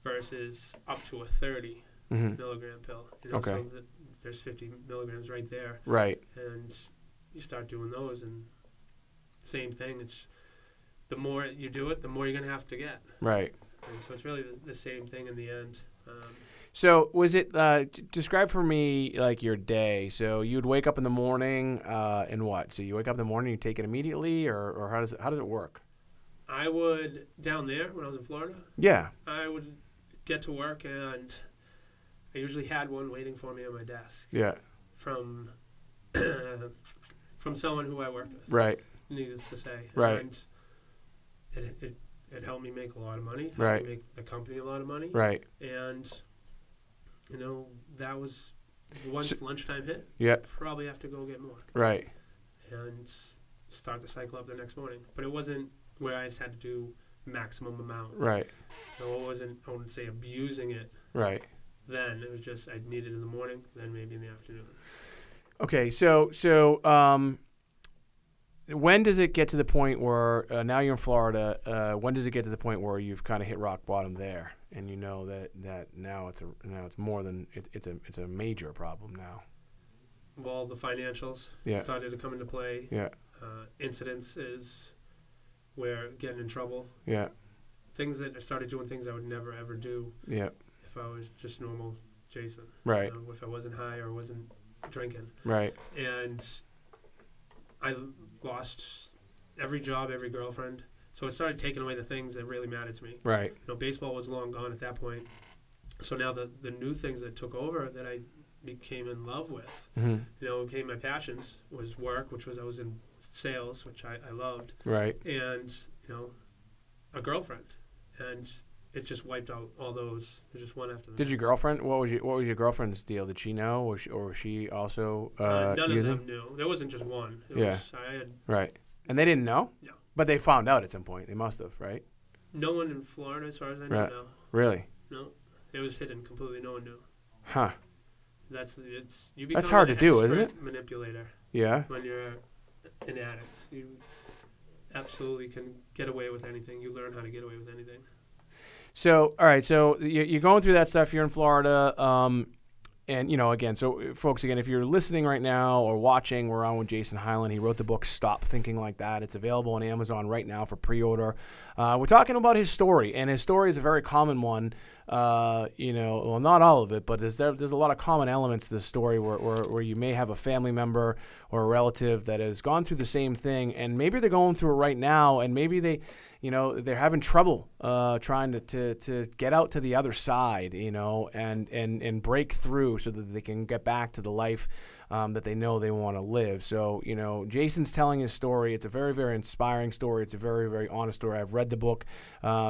Speaker 2: versus up to a 30
Speaker 1: Mm-hmm.
Speaker 2: milligram pill.
Speaker 1: Okay.
Speaker 2: So there's 50 milligrams right there.
Speaker 1: Right.
Speaker 2: And you start doing those, and same thing. It's the more you do it, the more you're going to have to get.
Speaker 1: Right.
Speaker 2: And so it's really the same thing in the end.
Speaker 1: So was it, describe for me like your day. So you'd wake up in the morning and what? So you wake up in the morning, you take it immediately, or how does it work?
Speaker 2: I would, down there when I was in Florida,
Speaker 1: Yeah.
Speaker 2: I would get to work, and I usually had one waiting for me on my desk.
Speaker 1: Yeah.
Speaker 2: From someone who I worked with.
Speaker 1: Right.
Speaker 2: Needless to say.
Speaker 1: Right.
Speaker 2: And it helped me make a lot of money.
Speaker 1: Right.
Speaker 2: Helped me make the company a lot of money.
Speaker 1: Right.
Speaker 2: And you know, that was once lunchtime hit.
Speaker 1: Yeah.
Speaker 2: Probably have to go get more.
Speaker 1: Right.
Speaker 2: And start the cycle up the next morning. But it wasn't where I just had to do maximum amount.
Speaker 1: Right.
Speaker 2: So I wouldn't say abusing it.
Speaker 1: Right.
Speaker 2: Then it was just I'd need it in the morning, then maybe in the afternoon.
Speaker 1: Okay, so when does it get to the point where now you're in Florida? When does it get to the point where you've kind of hit rock bottom there, and you know that now it's more than it's a major problem now?
Speaker 2: Well, the financials started to come into play.
Speaker 1: Yeah.
Speaker 2: Incidents is where getting in trouble.
Speaker 1: Yeah.
Speaker 2: Things that I started doing things I would never ever do.
Speaker 1: Yeah.
Speaker 2: If I was just normal Jason.
Speaker 1: Right.
Speaker 2: You know, if I wasn't high or wasn't drinking.
Speaker 1: Right.
Speaker 2: And I lost every job, every girlfriend. So it started taking away the things that really mattered to me.
Speaker 1: Right.
Speaker 2: You know, baseball was long gone at that point. So now the new things that took over that I became in love with,
Speaker 1: mm-hmm.
Speaker 2: you know, became my passions was work, which was I was in sales, which I loved.
Speaker 1: Right.
Speaker 2: And, you know, a girlfriend. And it just wiped out all those. There's just one after the
Speaker 1: Did your girlfriend? What was your girlfriend's deal? Did she know, or was she also
Speaker 2: none
Speaker 1: using?
Speaker 2: of them knew. There wasn't just one. I had
Speaker 1: right. And they didn't know.
Speaker 2: No.
Speaker 1: But they found out at some point. They must have, right?
Speaker 2: No one in Florida, as far as I know.
Speaker 1: Right.
Speaker 2: No.
Speaker 1: Really?
Speaker 2: No. It was hidden completely. No one knew.
Speaker 1: Huh.
Speaker 2: You become
Speaker 1: That's hard
Speaker 2: an
Speaker 1: to do, isn't it?
Speaker 2: Manipulator.
Speaker 1: Yeah.
Speaker 2: When you're an addict, you absolutely can get away with anything. You learn how to get away with anything.
Speaker 1: So, all right. So you're going through that stuff. You're in Florida, and you know, again. So, folks, again, if you're listening right now or watching, we're on with Jason Hyland. He wrote the book "Stop Thinking Like That." It's available on Amazon right now for pre-order. We're talking about his story, and his story is a very common one. You know, well, not all of it, but there's a lot of common elements to the story where you may have a family member or a relative that has gone through the same thing, and maybe they're going through it right now, and maybe they're having trouble trying to get out to the other side, you know, and break through so that they can get back to the life that they know they want to live. So, you know, Jason's telling his story. It's a very, very inspiring story. It's a very, very honest story. I've read the book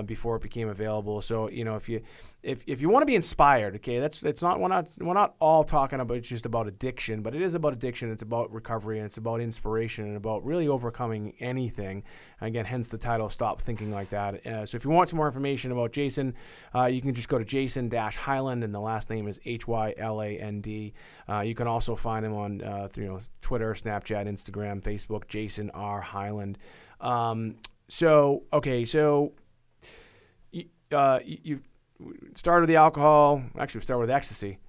Speaker 1: before it became available. So, you know, if you want to be inspired, okay, we're not all talking about just about addiction, but it is about addiction. It's about recovery, and it's about inspiration, and about really overcoming anything. Again, hence the title, Stop Thinking Like That. So if you want some more information about Jason, you can just go to Jason-Hyland, and the last name is Hyland. You can also find him on Twitter, Snapchat, Instagram, Facebook, Jason R. Hyland. So you started with the alcohol. Actually, we started with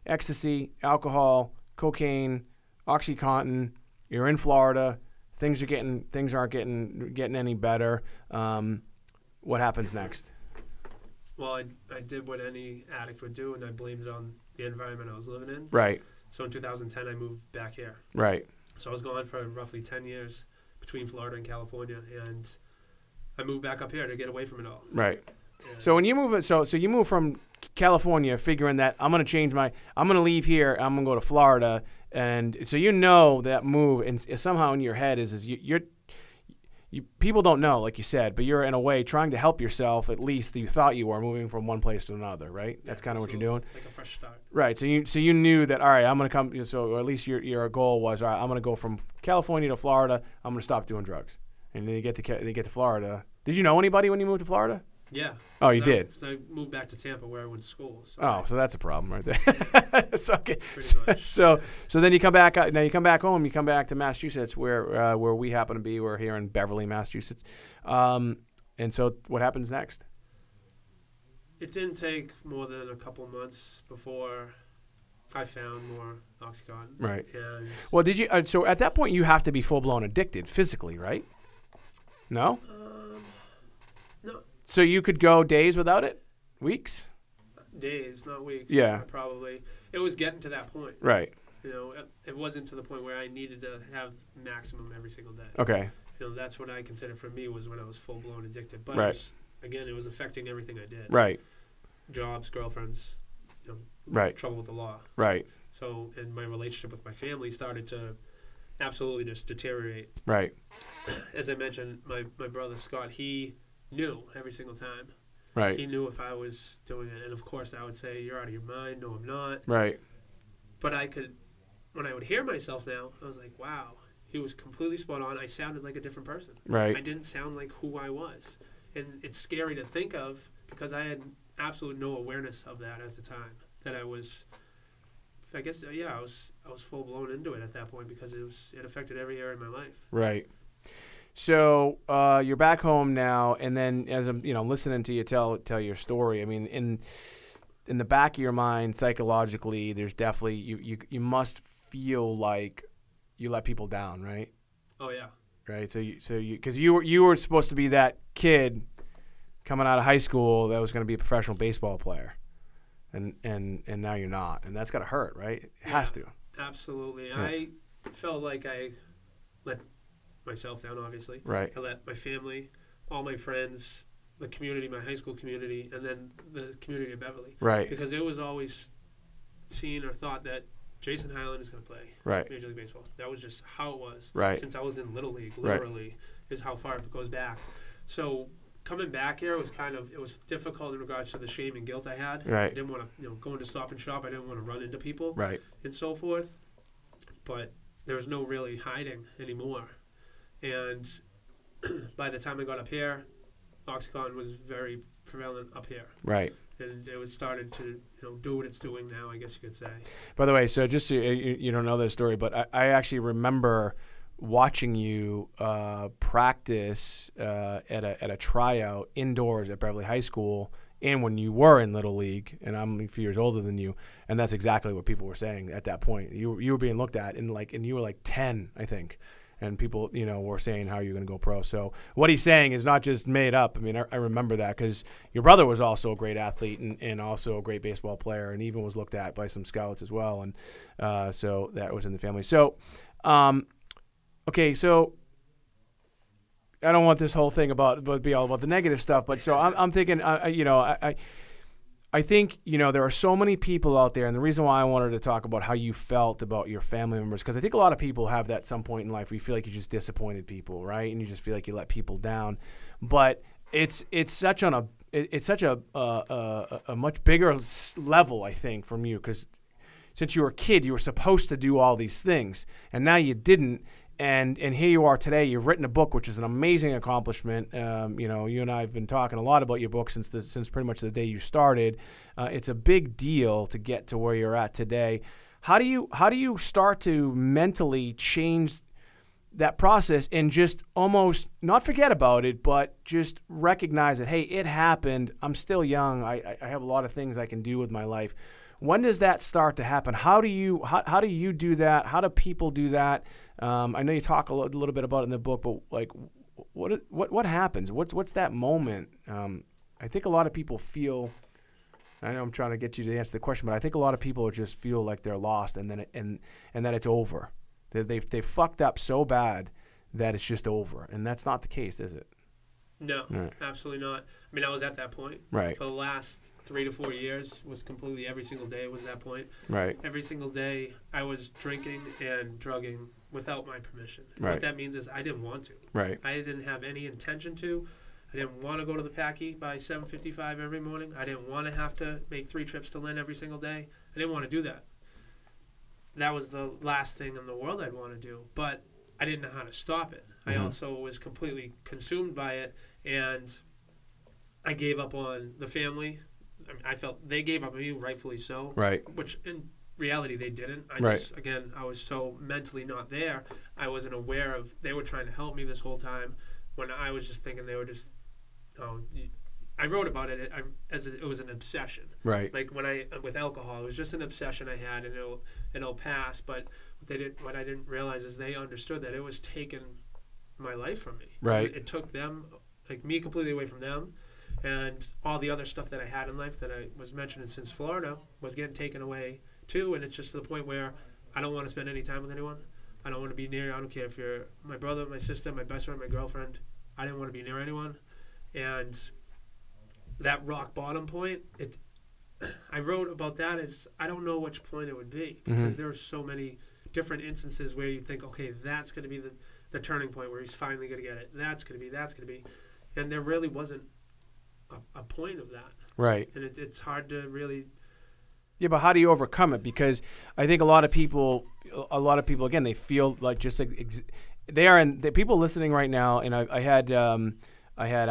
Speaker 1: ecstasy, alcohol, cocaine, OxyContin. You're in Florida. Things aren't getting any better. What happens next?
Speaker 2: Well, I did what any addict would do, and I blamed it on the environment I was living in.
Speaker 1: Right.
Speaker 2: So in 2010, I moved back here.
Speaker 1: Right.
Speaker 2: So I was gone for roughly 10 years between Florida and California, and I moved back up here to get away from it all.
Speaker 1: Right. And so when you move, so you move from California, figuring that I'm going to leave here, I'm going to go to Florida, and so you know that move, and somehow in your head is people don't know, like you said, but you're in a way trying to help yourself. At least you thought you were moving from one place to another, right? That's kind of what you're doing.
Speaker 2: Like a fresh start. Right.
Speaker 1: So you knew that, all right, I'm going to come. So or at least your goal was, all right, I'm going to go from California to Florida. I'm going to stop doing drugs. And then you get to Florida. Did you know anybody when you moved to Florida?
Speaker 2: Yeah.
Speaker 1: Oh, you did?
Speaker 2: So I moved back to Tampa where I went to school.
Speaker 1: So so that's a problem right there. So then you come back. Now you come back home. You come back to Massachusetts, where we happen to be. We're here in Beverly, Massachusetts. And so what happens next?
Speaker 2: It didn't take more than a couple months before I found more OxyContin.
Speaker 1: Right.
Speaker 2: And
Speaker 1: well, did you? So at that point, you have to be full blown addicted physically, right? No.
Speaker 2: No.
Speaker 1: So you could go days without it? Weeks?
Speaker 2: Days, not weeks.
Speaker 1: Yeah.
Speaker 2: Probably. It was getting to that point.
Speaker 1: Right.
Speaker 2: You know, it wasn't to the point where I needed to have maximum every single day.
Speaker 1: Okay.
Speaker 2: You know, that's what I considered for me was when I was full-blown addicted. But
Speaker 1: right.
Speaker 2: It was affecting everything I did.
Speaker 1: Right.
Speaker 2: Jobs, girlfriends,
Speaker 1: right.
Speaker 2: Trouble with the law.
Speaker 1: Right.
Speaker 2: So, and my relationship with my family started to absolutely just deteriorate.
Speaker 1: Right.
Speaker 2: As I mentioned, my brother Scott, he knew every single time.
Speaker 1: Right.
Speaker 2: He knew if I was doing it. And, of course, I would say, you're out of your mind. No, I'm not.
Speaker 1: Right.
Speaker 2: But when I would hear myself now, I was like, wow, he was completely spot on. I sounded like a different person.
Speaker 1: Right.
Speaker 2: I didn't sound like who I was. And it's scary to think of because I had absolutely no awareness of that at the time. That I was, I guess, yeah, I was full blown into it at that point because it affected every area of my life.
Speaker 1: Right. So you're back home now, and then as I'm listening to you tell your story, I mean, in the back of your mind, psychologically, there's definitely you must feel like you let people down, right?
Speaker 2: Oh yeah.
Speaker 1: Right. So because you were supposed to be that kid coming out of high school that was going to be a professional baseball player, and now you're not, and that's got to hurt, right? It has to.
Speaker 2: Absolutely.
Speaker 1: Yeah.
Speaker 2: I felt like I let myself down, obviously.
Speaker 1: Right.
Speaker 2: I let my family, all my friends, the community, my high school community, and then the community of Beverly.
Speaker 1: Right.
Speaker 2: Because it was always seen or thought that Jason Hyland is going to play Major League Baseball. That was just how it was.
Speaker 1: Right.
Speaker 2: Since I was in Little League, literally, is how far it goes back. So coming back here was it was difficult in regards to the shame and guilt I had.
Speaker 1: Right.
Speaker 2: I didn't want to, go into Stop and Shop. I didn't want to run into people.
Speaker 1: Right.
Speaker 2: And so forth. But there was no really hiding anymore. And by the time I got up here, Oxycontin was very prevalent up here.
Speaker 1: Right.
Speaker 2: And it was started to do what it's doing now, I guess you could say.
Speaker 1: By the way, so just so you don't know this story, but I actually remember watching you practice at a tryout indoors at Beverly High School, and when you were in Little League, and I'm a few years older than you, and that's exactly what people were saying at that point. You were being looked at, and you were like 10, I think. And people, were saying how you're going to go pro. So what he's saying is not just made up. I mean, I remember that because your brother was also a great athlete and also a great baseball player, and even was looked at by some scouts as well. And so that was in the family. So, okay, so I don't want this whole thing be all about the negative stuff, but so I'm thinking, I think, there are so many people out there, and the reason why I wanted to talk about how you felt about your family members, because I think a lot of people have that at some point in life where you feel like you just disappointed people, right? And you just feel like you let people down. But it's such a much bigger level, I think, from you, because since you were a kid, you were supposed to do all these things, and now you didn't. And here you are today. You've written a book, which is an amazing accomplishment. You and I have been talking a lot about your book since pretty much the day you started. It's a big deal to get to where you're at today. How do you start to mentally change that process and just almost not forget about it, but just recognize that, hey, it happened. I'm still young. I have a lot of things I can do with my life. When does that start to happen? How do you do that? How do people do that? I know you talk a little bit about it in the book, but like, what happens? What's that moment? I think a lot of people feel. I know I'm trying to get you to answer the question, but I think a lot of people just feel like they're lost, and then and that it's over. They fucked up so bad that it's just over, and that's not the case, is it?
Speaker 2: No, absolutely not. I mean, I was at that point.
Speaker 1: Right.
Speaker 2: For the last 3 to 4 years, was completely every single day was that point.
Speaker 1: Right.
Speaker 2: Every single day, I was drinking and drugging without my permission.
Speaker 1: Right.
Speaker 2: What that means is I didn't want to.
Speaker 1: Right.
Speaker 2: I didn't have any intention to. I didn't want to go to the Packy by 7:55 every morning. I didn't want to have to make 3 trips to Lynn every single day. I didn't want to do that. That was the last thing in the world I'd want to do. But I didn't know how to stop it. I also was completely consumed by it, and I gave up on the family. I felt they gave up on me, rightfully so.
Speaker 1: Right.
Speaker 2: Which in reality they didn't. I was so mentally not there. I wasn't aware of they were trying to help me this whole time, when I was just thinking they were just. I wrote about it as it was an obsession.
Speaker 1: Right.
Speaker 2: Like with alcohol, it was just an obsession I had, and it'll pass. But what I didn't realize is they understood that it was taking my life from me.
Speaker 1: Right.
Speaker 2: It took them, like me, completely away from them, and all the other stuff that I had in life that I was mentioning since Florida was getting taken away too. And it's just to the point where I don't want to spend any time with anyone. I don't want to be near. I don't care if you're my brother, my sister, my best friend, my girlfriend. I didn't want to be near anyone. And that rock bottom point, I wrote about that as I don't know which point it would be, because there are so many different instances where you think, okay, that's going to be the turning point where he's finally going to get it. That's going to be. And there really wasn't a point of that.
Speaker 1: Right.
Speaker 2: And it's hard to really.
Speaker 1: Yeah, but how do you overcome it? Because I think a lot of people, again, they feel like just like they are, and the people listening right now. And I had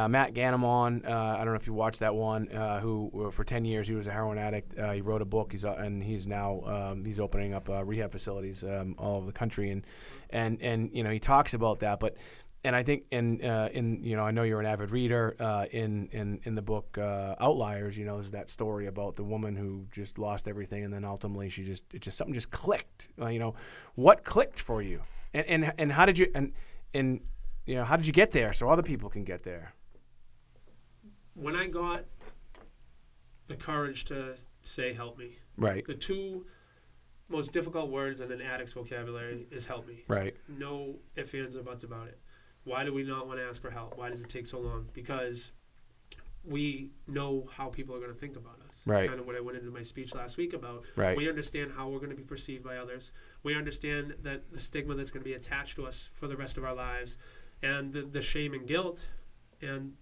Speaker 1: Matt Ganem on. I don't know if you watched that one. Who for 10 years he was a heroin addict. He wrote a book. He's now he's opening up rehab facilities all over the country, and he talks about that. But and I think I know you're an avid reader. In the book Outliers, there's that story about the woman who just lost everything, and then ultimately something just clicked. What clicked for you, and how did you how did you get there so other people can get there?
Speaker 2: When I got the courage to say help me.
Speaker 1: Right.
Speaker 2: The two most difficult words in an addict's vocabulary is help me.
Speaker 1: Right.
Speaker 2: No ifs, ands, or buts about it. Why do we not want to ask for help? Why does it take so long? Because we know how people are going to think about us.
Speaker 1: Right.
Speaker 2: That's kind of what I went into my speech last week about.
Speaker 1: Right.
Speaker 2: We understand how we're going to be perceived by others. We understand that the stigma that's going to be attached to us for the rest of our lives, and the shame and guilt, and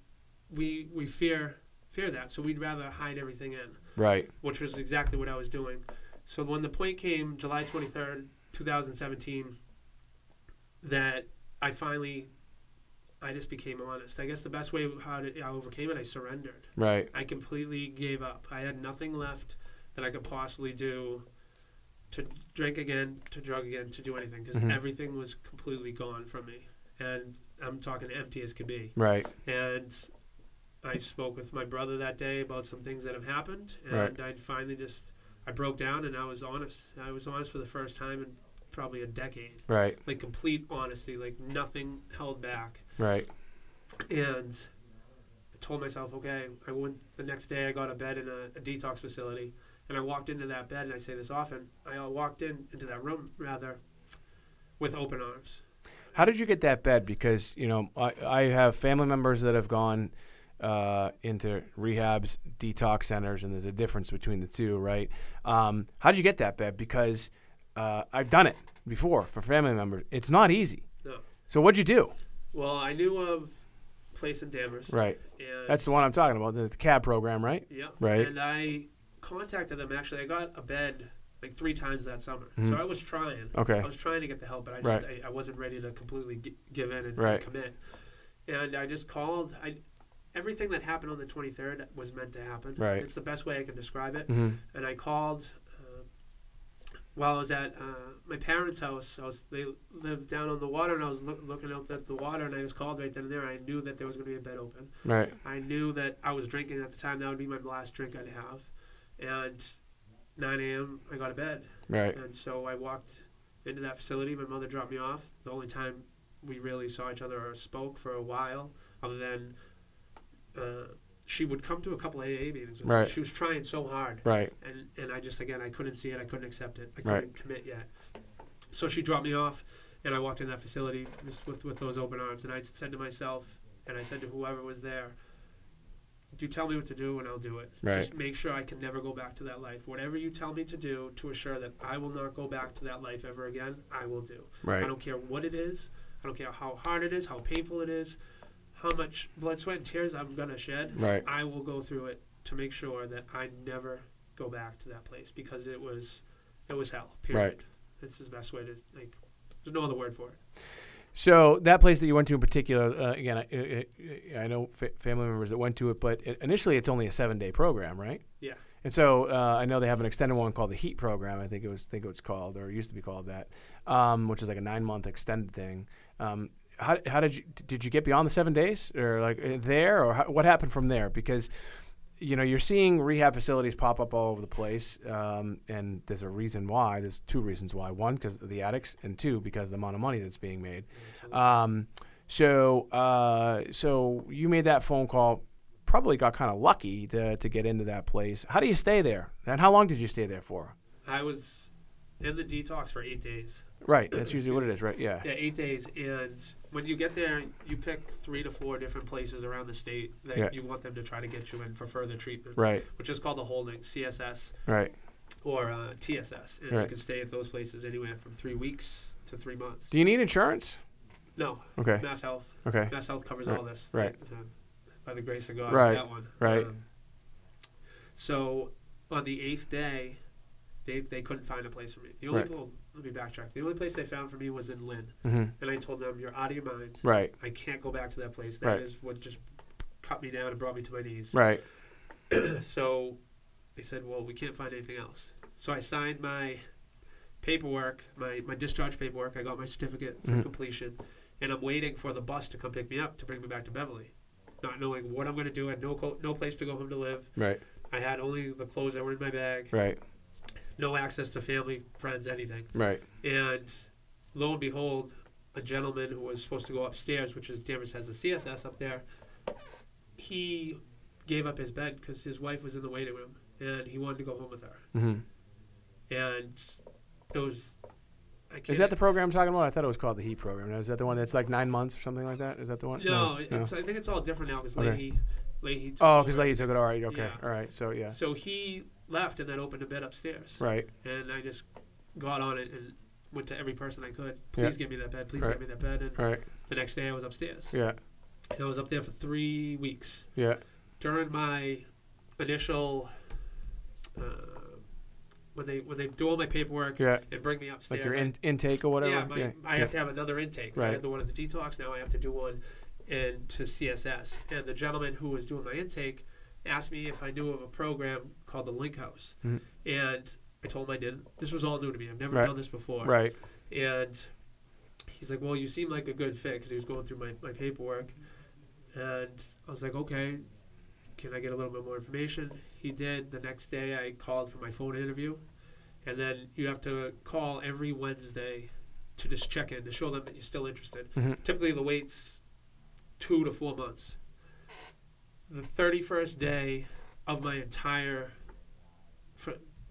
Speaker 2: we fear that. So we'd rather hide everything in. Right. Which was exactly what I was doing. So when the point came, July 23rd, 2017, that I just became honest. I guess the best way I overcame it, I surrendered. Right. I completely gave up. I had nothing left that I could possibly do to drink again, to drug again, to do anything, because everything was completely gone from me. And I'm talking empty as could be. Right. And I spoke with my brother that day about some things that have happened, and I finally I broke down, and I was honest. I was honest for the first time in probably a decade. Right. Like complete honesty, like nothing held back. Right. And I told myself, okay, the next day I got a bed in a detox facility, and I walked into that bed, and I say this often, I walked into that room, rather, with open arms.
Speaker 1: How did you get that bed? Because, I have family members that have gone into rehabs, detox centers, and there's a difference between the two, right? How did you get that bed? Because I've done it before for family members. It's not easy. No. So what'd you do?
Speaker 2: Well, I knew of a place in Danvers.
Speaker 1: Right. And that's the one I'm talking about, the CAB program, right?
Speaker 2: Yeah.
Speaker 1: Right.
Speaker 2: And I contacted them. Actually, I got a bed like 3 times that summer. So I was trying. Okay. I was trying to get the help, but I wasn't ready to completely give in and commit. And I just called. Everything that happened on the 23rd was meant to happen. Right. It's the best way I can describe it. And I called while I was at my parents' house. They lived down on the water, and I was looking out at the water, and I just called right then and there. I knew that there was going to be a bed open. Right. I knew that I was drinking at the time. That would be my last drink I'd have. And 9 a.m., I got a bed. Right. And so I walked into that facility. My mother dropped me off. The only time we really saw each other or spoke for a while, other than she would come to a couple of AA meetings with me. She was trying so hard. Right. And I just, again, I couldn't see it. I couldn't accept it. I couldn't commit yet. So she dropped me off, and I walked in that facility just with those open arms. And I said to myself, and I said to whoever was there, you tell me what to do, and I'll do it. Right. Just make sure I can never go back to that life. Whatever you tell me to do to assure that I will not go back to that life ever again, I will do. Right. I don't care what it is. I don't care how hard it is, how painful it is, how much blood, sweat, and tears I'm going to shed. Right. I will go through it to make sure that I never go back to that place, because it was hell, period. Right. It's the best way to, there's no other word for it.
Speaker 1: So that place that you went to in particular, again, I know family members that went to it, but initially it's only a 7-day program, right? Yeah. And so I know they have an extended one called the HEAT program. I think it was called, or it used to be called that, which is like a 9-month extended thing. How did you get beyond the 7 days, or there, or what happened from there? Because you're seeing rehab facilities pop up all over the place, and there's a reason why. There's 2 reasons why. 1, because of the addicts, and 2, because of the amount of money that's being made. So you made that phone call, probably got kind of lucky to get into that place. How do you stay there? And how long did you stay there for?
Speaker 2: I was in the detox for 8 days.
Speaker 1: Right, that's usually what it is, right? Yeah.
Speaker 2: Yeah, 8 days, and when you get there, you pick 3 to 4 different places around the state that you want them to try to get you in for further treatment. Right. Which is called the holding, CSS. Right. Or TSS, and you can stay at those places anywhere from 3 weeks to 3 months.
Speaker 1: Do you need insurance?
Speaker 2: No.
Speaker 1: Okay.
Speaker 2: Mass Health.
Speaker 1: Okay.
Speaker 2: Mass Health covers all this.
Speaker 1: Right.
Speaker 2: by the grace of God.
Speaker 1: Right.
Speaker 2: That one.
Speaker 1: Right.
Speaker 2: So on the 8th day, they couldn't find a place for me. The only let me backtrack. The only place they found for me was in Lynn. And I told them, you're out of your mind.
Speaker 1: Right.
Speaker 2: I can't go back to that place. That is what just cut me down and brought me to my knees.
Speaker 1: Right.
Speaker 2: So they said, well, we can't find anything else. So I signed my paperwork, my discharge paperwork. I got my certificate for completion. And I'm waiting for the bus to come pick me up to bring me back to Beverly. Not knowing what I'm going to do. I had no place to go home to live.
Speaker 1: Right.
Speaker 2: I had only the clothes that were in my bag.
Speaker 1: Right.
Speaker 2: No access to family, friends, anything.
Speaker 1: Right.
Speaker 2: And lo and behold, a gentleman who was supposed to go upstairs, which is Danvers has the CSS up there, he gave up his bed because his wife was in the waiting room, and he wanted to go home with her. And it was...
Speaker 1: Is that the program I'm talking about? I thought it was called the HEAT program. Is that the one that's like 9 months or something like that? Is that the one?
Speaker 2: No. I think it's all different now because Leahy took
Speaker 1: because Leahy took it. All right. Okay.
Speaker 2: Yeah.
Speaker 1: All right. So, yeah.
Speaker 2: So he left and then opened a bed upstairs.
Speaker 1: Right.
Speaker 2: And I just got on it and went to every person I could. Please give me that bed. Please give me that bed. And the next day I was upstairs.
Speaker 1: Yeah.
Speaker 2: And I was up there for 3 weeks.
Speaker 1: Yeah.
Speaker 2: During my initial... When they do all my paperwork and bring me upstairs.
Speaker 1: Like your intake or whatever?
Speaker 2: Yeah, I have to have another intake.
Speaker 1: Right.
Speaker 2: I had the one at the detox. Now I have to do one into CSS. And the gentleman who was doing my intake asked me if I knew of a program called the Link House. And I told him I didn't. This was all new to me. I've never done this before.
Speaker 1: Right.
Speaker 2: And he's like, well, you seem like a good fit, because he was going through my paperwork. And I was like, okay, can I get a little bit more information? He did. The next day I called for my phone interview. And then you have to call every Wednesday to just check in, to show them that you're still interested. Typically the wait's 2 to 4 months. The 31st day of my entire...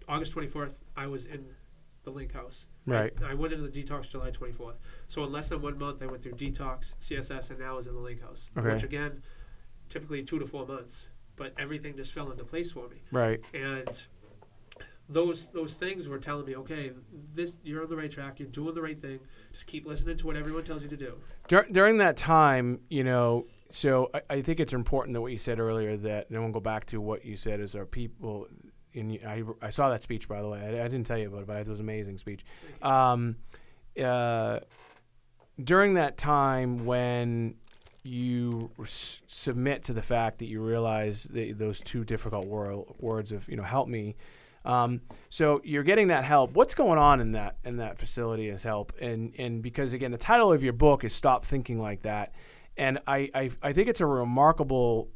Speaker 2: August 24th, I was in the Link House.
Speaker 1: Right.
Speaker 2: I went into the detox July 24th. So in less than 1 month, I went through detox, CSS, and now I was in the Link House.
Speaker 1: Okay.
Speaker 2: Which, again, typically 2 to 4 months. But everything just fell into place for me.
Speaker 1: Right.
Speaker 2: And those things were telling me, okay, you're on the right track. You're doing the right thing. Just keep listening to what everyone tells you to do.
Speaker 1: During that time, so I think it's important that what you said earlier, that, and we'll go back to what you said, is our people... I saw that speech, by the way. I didn't tell you about it, but it was an amazing speech. During that time when you submit to the fact that you realize those two difficult words of, help me. So you're getting that help. What's going on in that facility as help? And because, again, the title of your book is Stop Thinking Like That. And I think it's a remarkable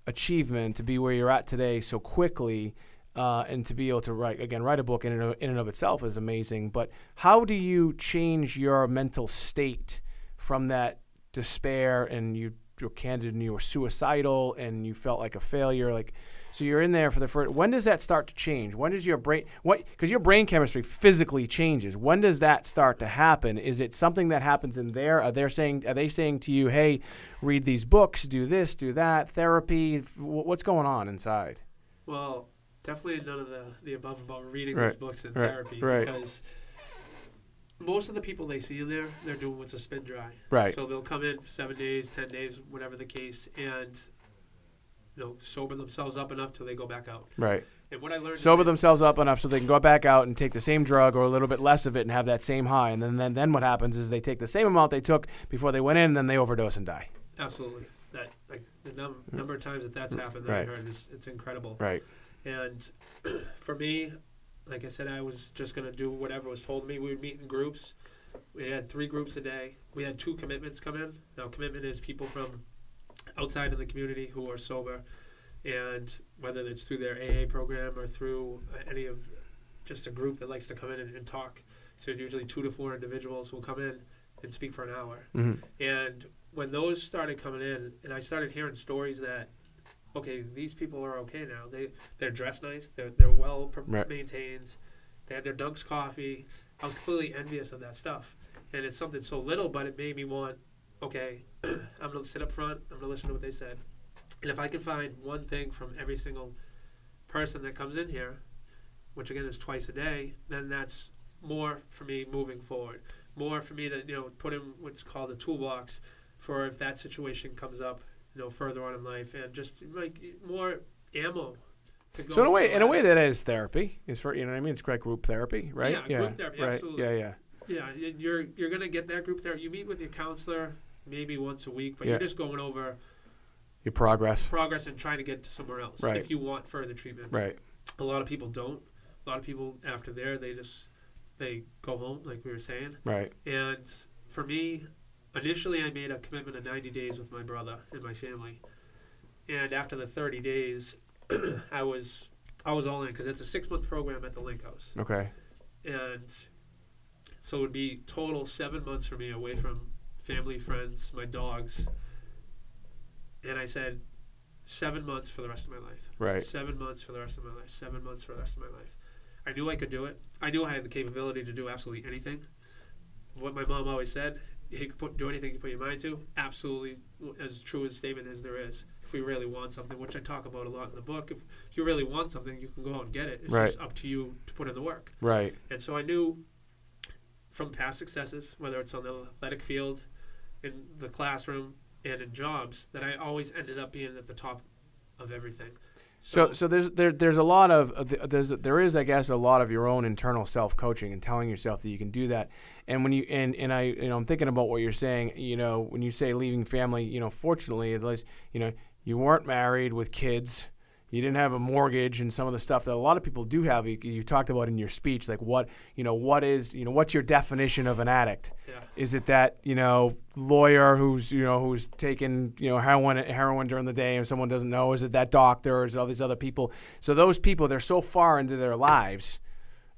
Speaker 1: achievement to be where you're at today so quickly. And to be able to write a book in and of itself is amazing. But how do you change your mental state from that despair, and you were candid and you were suicidal and you felt like a failure? So you're in there for the first. When does that start to change? When does your brain because your brain chemistry physically changes. When does that start to happen? Is it something that happens in there? Are they saying to you, hey, read these books, do this, do that, therapy? What's going on inside?
Speaker 2: Well, definitely none of the above about reading those books and therapy, because most of the people they see in there, they're doing what's a spin dry.
Speaker 1: Right.
Speaker 2: So they'll come in for 7 days, 10 days, whatever the case, and sober themselves up enough till they go back out.
Speaker 1: Right.
Speaker 2: And what I learned...
Speaker 1: Sober themselves up enough so they can go back out and take the same drug or a little bit less of it and have that same high. And then what happens is they take the same amount they took before they went in, and then they overdose and die. Absolutely.
Speaker 2: The number of times that's happened that I heard, it's incredible.
Speaker 1: Right.
Speaker 2: And for me, like I said, I was just going to do whatever was told me. We would meet in groups. We had 3 groups a day. We had 2 commitments come in. Now, commitment is people from outside of the community who are sober, and whether it's through their AA program or through any of just a group that likes to come in and talk. So usually 2 to 4 individuals will come in and speak for an hour. And when those started coming in, and I started hearing stories that, okay, these people are okay now. They're dressed nice. They're well maintained. They had their Dunks coffee. I was completely envious of that stuff. And it's something so little, but it made me want, okay, I'm going to sit up front. I'm going to listen to what they said. And if I can find one thing from every single person that comes in here, which again is twice a day, then that's more for me moving forward. More for me to put in what's called a toolbox for if that situation comes up further on in life, and just like more ammo to go.
Speaker 1: So in a way that is therapy. Is for, you know what I mean? It's correct, group therapy, right?
Speaker 2: Yeah, group therapy,
Speaker 1: right.
Speaker 2: absolutely.
Speaker 1: Yeah.
Speaker 2: Yeah, you're gonna get that group therapy. You meet with your counselor maybe once a week, but you're just going over
Speaker 1: your progress
Speaker 2: and trying to get to somewhere else.
Speaker 1: Right.
Speaker 2: If you want further treatment.
Speaker 1: Right.
Speaker 2: A lot of people don't. A lot of people after there they go home, like we were saying.
Speaker 1: Right.
Speaker 2: And for me, initially I made a commitment of 90 days with my brother and my family. And after the 30 days, I was all in, because it's a 6-month program at the Link House.
Speaker 1: Okay.
Speaker 2: And so it would be total 7 months for me away from family, friends, my dogs. And I said, 7 months for the rest of my life.
Speaker 1: Right.
Speaker 2: 7 months for the rest of my life. 7 months for the rest of my life. I knew I could do it. I knew I had the capability to do absolutely anything. What my mom always said, you can do anything you put your mind to. Absolutely, as true a statement as there is. If we really want something, which I talk about a lot in the book, if you really want something, you can go out and get it. It's just up to you to put in the work.
Speaker 1: Right.
Speaker 2: And so I knew from past successes, whether it's on the athletic field, in the classroom, and in jobs, that I always ended up being at the top of everything.
Speaker 1: So there's a lot of there is, I guess, a lot of your own internal self-coaching and telling yourself that you can do that. And when you and I I'm thinking about what you're saying. When you say leaving family, fortunately, at least you weren't married with kids. You didn't have a mortgage and some of the stuff that a lot of people do have. You talked about in your speech, like what's your definition of an addict?
Speaker 2: Yeah.
Speaker 1: Is it that lawyer who's taking heroin during the day and someone doesn't know? Is it that doctor? Or is it all these other people? So those people, they're so far into their lives,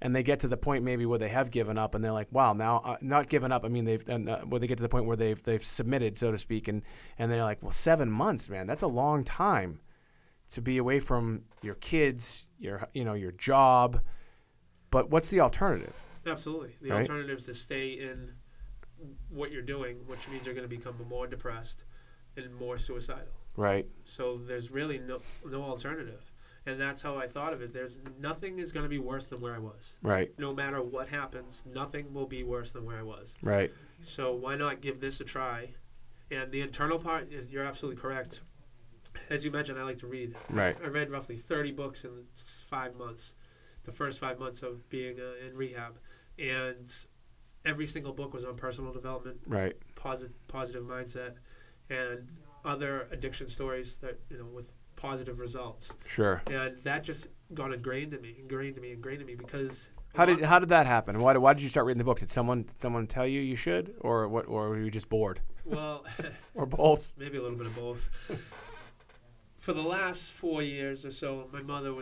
Speaker 1: and they get to the point maybe where they have given up, and they're like, wow, now not given up. I mean, where they get to the point where they've submitted, so to speak, and they're like, well, 7 months, man, that's a long time to be away from your kids, your job. But what's the alternative?
Speaker 2: Absolutely. The alternative is to stay in what you're doing, which means you're going to become more depressed and more suicidal.
Speaker 1: Right.
Speaker 2: So there's really no alternative. And that's how I thought of it. Nothing is going to be worse than where I was.
Speaker 1: Right.
Speaker 2: No matter what happens, nothing will be worse than where I was.
Speaker 1: Right.
Speaker 2: So why not give this a try? And the internal part, you're absolutely correct. As you mentioned, I like to read.
Speaker 1: Right.
Speaker 2: I read roughly 30 books in 5 months, the first 5 months of being in rehab. And every single book was on personal development,
Speaker 1: right,
Speaker 2: positive mindset, and other addiction stories that, with positive results.
Speaker 1: Sure.
Speaker 2: And that just got ingrained in me because...
Speaker 1: How did that happen? Why did you start reading the book? Did someone tell you you should, or what? Or were you just bored?
Speaker 2: Well...
Speaker 1: or both?
Speaker 2: Maybe a little bit of both. For the last 4 years or so, my mother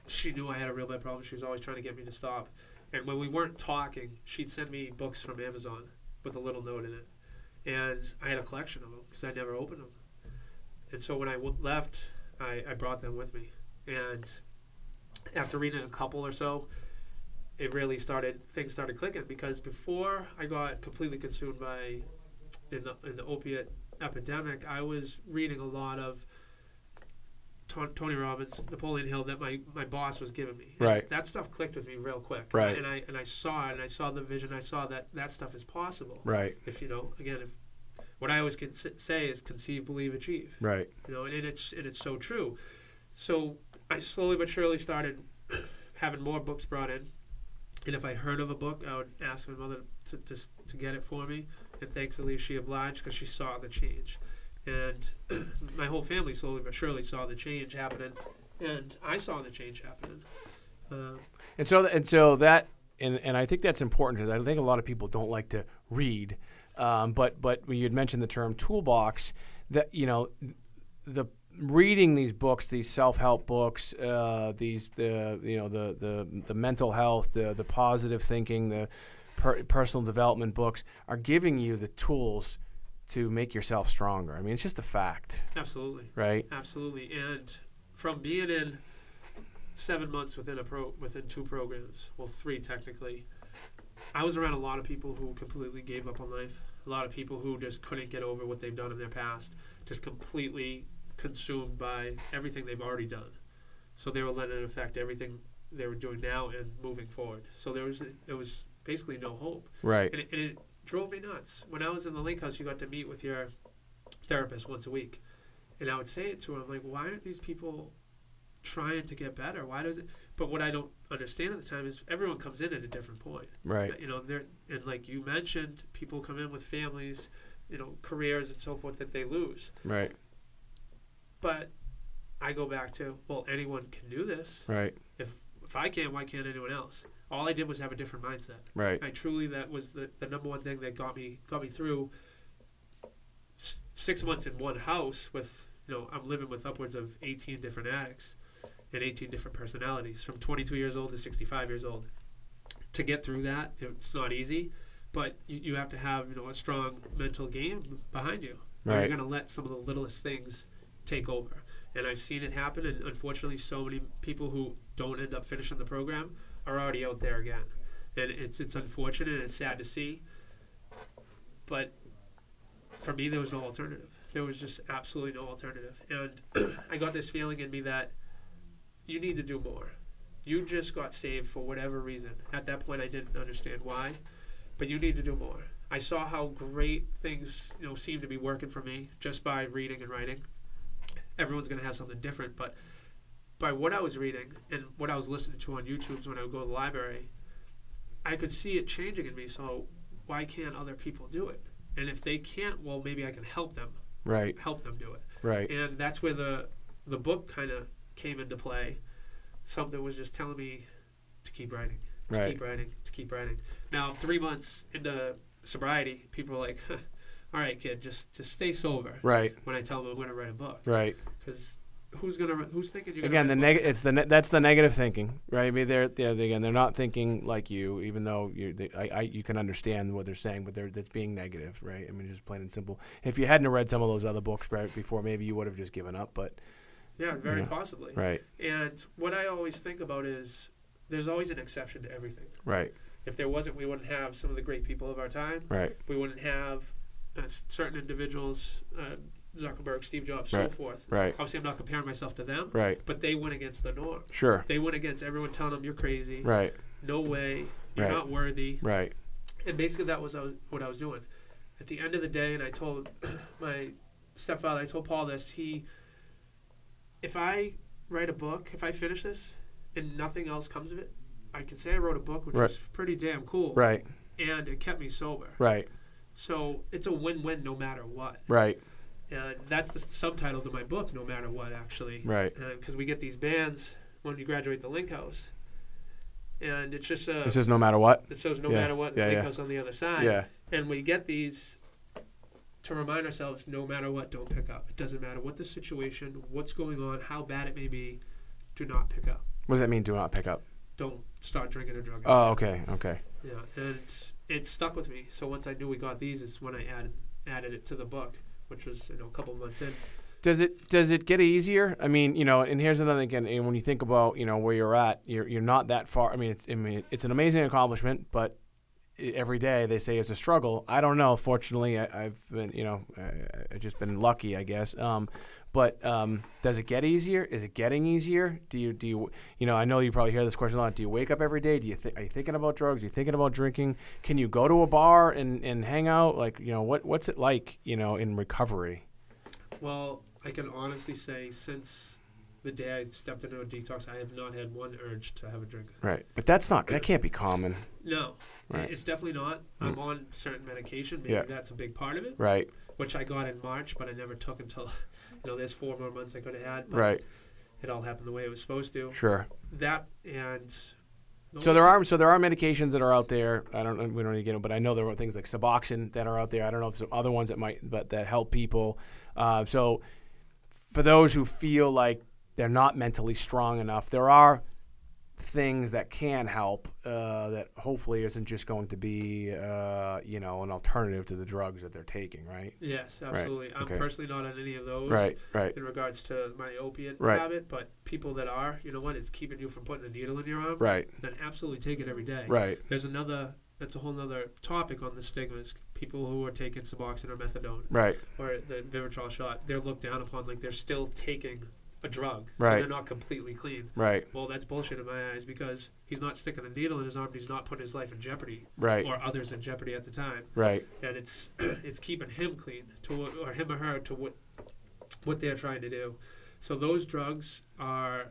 Speaker 2: she knew I had a real bad problem. She was always trying to get me to stop. And when we weren't talking, she'd send me books from Amazon with a little note in it. And I had a collection of them because I never opened them. And so when I left, I brought them with me. And after reading a couple or so, things started clicking, because before I got completely consumed in the opiate epidemic, I was reading a lot of Tony Robbins, Napoleon Hill, that my boss was giving me.
Speaker 1: Right.
Speaker 2: And that stuff clicked with me real quick.
Speaker 1: Right.
Speaker 2: And I saw it, and I saw the vision. I saw that stuff is possible.
Speaker 1: Right.
Speaker 2: If what I always say is conceive, believe, achieve.
Speaker 1: Right.
Speaker 2: And it's so true. So I slowly but surely started having more books brought in. And if I heard of a book, I would ask my mother to get it for me. And thankfully, she obliged, because she saw the change. And my whole family slowly but surely saw the change happening, and I saw the change happening.
Speaker 1: And I think that's important, because I think a lot of people don't like to read. But when you had mentioned the term toolbox, that the reading these books, these self-help books, the mental health, the positive thinking, the personal development books are giving you the tools to make yourself stronger. I mean, it's just a fact.
Speaker 2: Absolutely.
Speaker 1: Right?
Speaker 2: Absolutely. And from being in 7 months within 2 programs, well, 3 technically, I was around a lot of people who completely gave up on life. A lot of people who just couldn't get over what they've done in their past, just completely consumed by everything they've already done. So they were letting it affect everything they were doing now and moving forward. So there was basically no hope.
Speaker 1: Right.
Speaker 2: And it drove me nuts. When I was in the Link House, you got to meet with your therapist once a week. And I would say it to him, like, why aren't these people trying to get better? Why does it? But what I don't understand at the time is everyone comes in at a different point.
Speaker 1: Right.
Speaker 2: You know, and like you mentioned, people come in with families, you know, careers and so forth that they lose.
Speaker 1: Right.
Speaker 2: But I go back to, well, anyone can do this.
Speaker 1: Right.
Speaker 2: If I can, why can't anyone else? All I did was have a different mindset.
Speaker 1: Right.
Speaker 2: That was the number one thing that got me through 6 months in one house with, you know, I'm living with upwards of 18 different addicts and 18 different personalities from 22 years old to 65 years old. To get through that, it's not easy, but you have to have, you know, a strong mental game behind you. Right. You're going to let some of the littlest things take over. And I've seen it happen, and unfortunately so many people who don't end up finishing the program are already out there again. And it's unfortunate and it's sad to see. But for me, there was no alternative. There was just absolutely no alternative. And I got this feeling in me that you need to do more. You just got saved for whatever reason. At that point, I didn't understand why, but you need to do more. I saw how great things, you know, seemed to be working for me just by reading and writing. Everyone's going to have something different, but by what I was reading and what I was listening to on YouTube when I would go to the library, I could see it changing in me. So why can't other people do it? And if they can't, well, maybe I can help them.
Speaker 1: Right.
Speaker 2: Help them do it.
Speaker 1: Right.
Speaker 2: And that's where the book kind of came into play. Something was just telling me to keep writing, to keep writing, to keep writing. Now, 3 months into sobriety, people are like, all right, kid, just stay sober.
Speaker 1: Right.
Speaker 2: When I tell them I'm going to write a book.
Speaker 1: Right.
Speaker 2: Because who's thinking you're
Speaker 1: again,
Speaker 2: going to write a book?
Speaker 1: That's the negative thinking, right? I mean, they're not thinking like you, even though you can understand what they're saying, but that's being negative, right? I mean, just plain and simple. If you hadn't read some of those other books right before, maybe you would have just given up, but
Speaker 2: yeah, very possibly.
Speaker 1: Right.
Speaker 2: And what I always think about is there's always an exception to everything.
Speaker 1: Right.
Speaker 2: If there wasn't, we wouldn't have some of the great people of our time.
Speaker 1: Right.
Speaker 2: We wouldn't have certain individuals, Zuckerberg, Steve Jobs, so forth.
Speaker 1: Right.
Speaker 2: Obviously, I'm not comparing myself to them.
Speaker 1: Right.
Speaker 2: But they went against the norm.
Speaker 1: Sure.
Speaker 2: They went against everyone telling them you're crazy.
Speaker 1: Right.
Speaker 2: No way. You're not worthy.
Speaker 1: Right.
Speaker 2: And basically, that was what I was doing. At the end of the day, and I told my stepfather, I told Paul this, if I write a book, if I finish this and nothing else comes of it, I can say I wrote a book, which was pretty damn cool.
Speaker 1: Right.
Speaker 2: And it kept me sober.
Speaker 1: Right.
Speaker 2: So it's a win-win no matter what.
Speaker 1: Right.
Speaker 2: And that's the subtitle to my book, no matter what, actually.
Speaker 1: Right.
Speaker 2: Because we get these bands when you graduate the Link House. And it's just
Speaker 1: it says no matter what?
Speaker 2: It says no matter what, Link House on the other side.
Speaker 1: Yeah.
Speaker 2: And we get these to remind ourselves, no matter what, don't pick up. It doesn't matter what the situation, what's going on, how bad it may be, do not pick up.
Speaker 1: What does that mean, do not pick up?
Speaker 2: Don't start drinking or drugging.
Speaker 1: Oh, okay.
Speaker 2: Yeah, and it stuck with me. So once I knew we got these, is when I added it to the book, which was a couple months in.
Speaker 1: Does it get easier? I mean, and here's another thing. And when you think about where you're at, you're not that far. I mean, it's an amazing accomplishment, but every day they say it's a struggle. I don't know. Fortunately, I've been I've just been lucky, I guess. But does it get easier? Is it getting easier? Do you I know you probably hear this question a lot. Do you wake up every day? Are you thinking about drugs? Are you thinking about drinking? Can you go to a bar and hang out? Like, what's it like, in recovery?
Speaker 2: Well, I can honestly say since the day I stepped into a detox, I have not had one urge to have a drink.
Speaker 1: Right. But that can't be common.
Speaker 2: No.
Speaker 1: Right.
Speaker 2: It's definitely not. I'm on certain medication. Maybe that's a big part of it.
Speaker 1: Right.
Speaker 2: Which I got in March, but I never took until, there's 4 more months I could have had. But
Speaker 1: right.
Speaker 2: It all happened the way it was supposed to.
Speaker 1: Sure.
Speaker 2: That and...
Speaker 1: So there are medications that are out there. We don't need to get them, but I know there are things like Suboxone that are out there. I don't know if there's other ones that help people. So for those who feel like they're not mentally strong enough, there are things that can help that hopefully isn't just going to be an alternative to the drugs that they're taking, right?
Speaker 2: Yes, absolutely.
Speaker 1: Right.
Speaker 2: I'm personally not on any of those
Speaker 1: right.
Speaker 2: in regards to my opiate
Speaker 1: right.
Speaker 2: habit, but people that are, it's keeping you from putting a needle in your arm,
Speaker 1: right.
Speaker 2: then absolutely take it every day.
Speaker 1: Right.
Speaker 2: That's a whole other topic on the stigmas. People who are taking Suboxone or methadone
Speaker 1: right.
Speaker 2: or the Vivitrol shot, they're looked down upon like they're still taking a drug.
Speaker 1: Right.
Speaker 2: So they're not completely clean.
Speaker 1: Right.
Speaker 2: Well, that's bullshit in my eyes because he's not sticking a needle in his arm. He's not putting his life in jeopardy.
Speaker 1: Right.
Speaker 2: Or others in jeopardy at the time.
Speaker 1: Right.
Speaker 2: And it's keeping him clean or him or her to what what they're trying to do. So those drugs are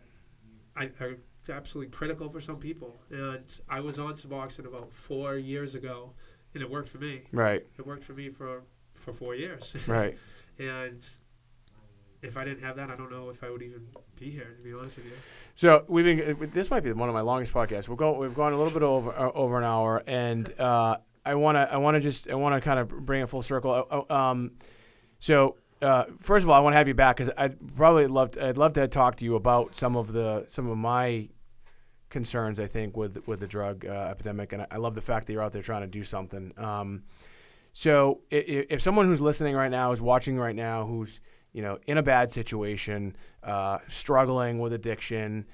Speaker 2: absolutely critical for some people. And I was on Suboxone about 4 years ago, and it worked for me.
Speaker 1: Right.
Speaker 2: It worked for me for 4 years.
Speaker 1: Right.
Speaker 2: And if I didn't have that, I don't know if I would even be here, to be honest with you.
Speaker 1: So this might be one of my longest podcasts. We've gone a little bit over an hour, and I want to kind of bring it full circle. First of all, I want to have you back because I'd love to talk to you about some of my concerns, I think, with the drug epidemic, and I love the fact that you're out there trying to do something. So if someone who's listening right now, who's watching right now, who's in a bad situation, struggling with addiction,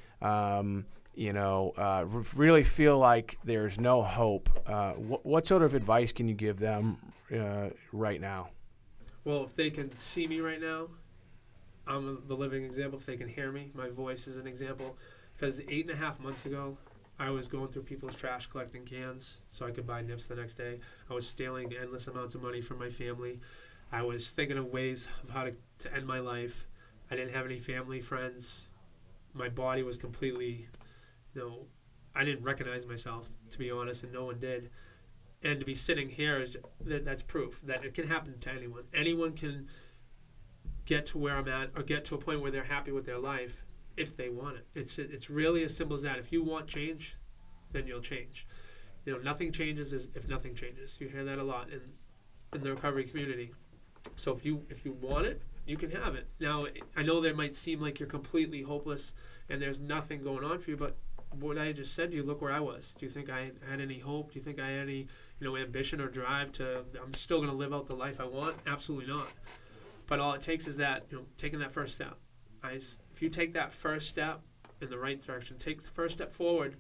Speaker 1: really feel like there's no hope, what sort of advice can you give them right now?
Speaker 2: Well, if they can see me right now, I'm the living example. If they can hear me, my voice is an example. Because 8.5 months ago, I was going through people's trash collecting cans so I could buy nips the next day. I was stealing endless amounts of money from my family. I was thinking of ways of how to end my life. I didn't have any family, friends. My body was completely, I didn't recognize myself, to be honest, and no one did. And to be sitting here, that's proof that it can happen to anyone. Anyone can get to where I'm at or get to a point where they're happy with their life if they want it. It's really as simple as that. If you want change, then you'll change. Nothing changes if nothing changes. You hear that a lot in the recovery community. So if you want it, you can have it. Now, I know that might seem like you're completely hopeless and there's nothing going on for you, but what I just said to you, look where I was. Do you think I had any hope? Do you think I had any ambition or drive I'm still going to live out the life I want? Absolutely not. But all it takes is that, taking that first step. If you take that first step in the right direction, take the first step forward,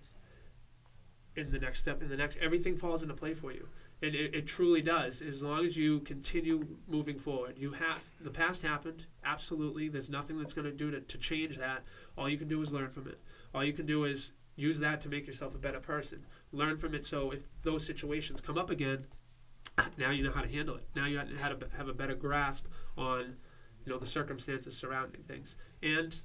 Speaker 2: in the next step, everything falls into play for you. And it truly does. As long as you continue moving forward, the past happened. Absolutely. There's nothing that's going to do to change that. All you can do is learn from it. All you can do is use that to make yourself a better person. Learn from it so if those situations come up again, now you know how to handle it. Now you have a better grasp on the circumstances surrounding things. And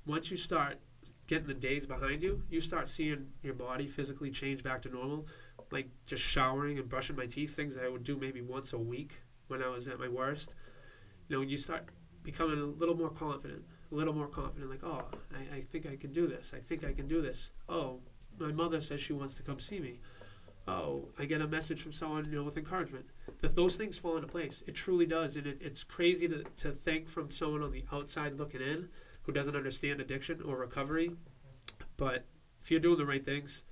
Speaker 2: once you start getting the days behind you, you start seeing your body physically change back to normal, like just showering and brushing my teeth, things that I would do maybe once a week when I was at my worst. You start becoming a little more confident, like, oh, I think I can do this. I think I can do this. Oh, my mother says she wants to come see me. Oh, I get a message from someone, with encouragement. That those things fall into place. It truly does. And it's crazy to think from someone on the outside looking in who doesn't understand addiction or recovery. But if you're doing the right things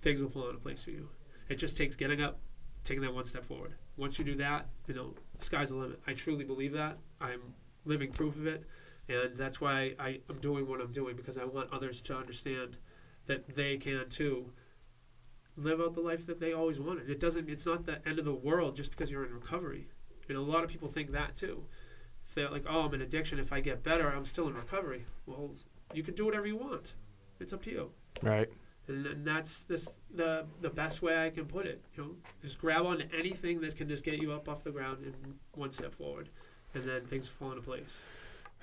Speaker 2: will fall into place for you. It just takes getting up, taking that one step forward. Once you do that, the sky's the limit. I truly believe that. I'm living proof of it. And that's why I'm doing what I'm doing, because I want others to understand that they can too live out the life that they always wanted. It's not the end of the world just because you're in recovery. A lot of people think that too. If they're like, oh, I'm in addiction. If I get better, I'm still in recovery. Well, you can do whatever you want. It's up to you.
Speaker 1: Right.
Speaker 2: And that's the best way I can put it. Just grab on to anything that can just get you up off the ground and one step forward, and then things fall into place.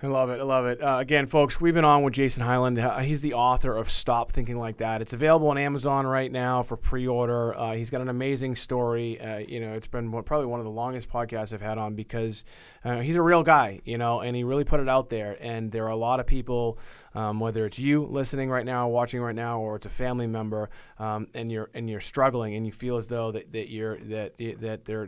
Speaker 1: I love it. Again, folks, we've been on with Jason Hyland. He's the author of Stop Thinking Like That. It's available on Amazon right now for pre-order. He's got an amazing story. It's been probably one of the longest podcasts I've had on because he's a real guy, and he really put it out there. And there are a lot of people, whether it's you listening right now, watching right now, or it's a family member, and you're struggling and you feel as though that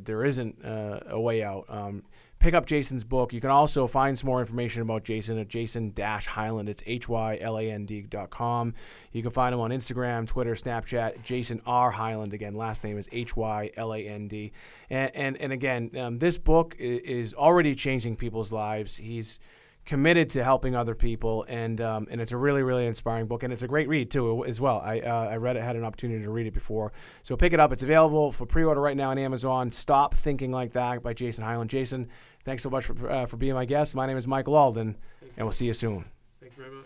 Speaker 1: there isn't a way out. Pick up Jason's book. You can also find some more information about Jason at Jason-Hyland. It's HYLAND.com. You can find him on Instagram, Twitter, Snapchat, Jason R. Hyland. Again, last name is HYLAND. And again, this book is already changing people's lives. He's committed to helping other people, and it's a really, really inspiring book, and it's a great read too as well. I read it, had an opportunity to read it before, so pick it up. It's available for pre-order right now on Amazon. Stop Thinking Like That by Jason Hyland. Jason, thanks so much for being my guest. My name is Michael Alden, and we'll see you soon.
Speaker 2: Thank you very much.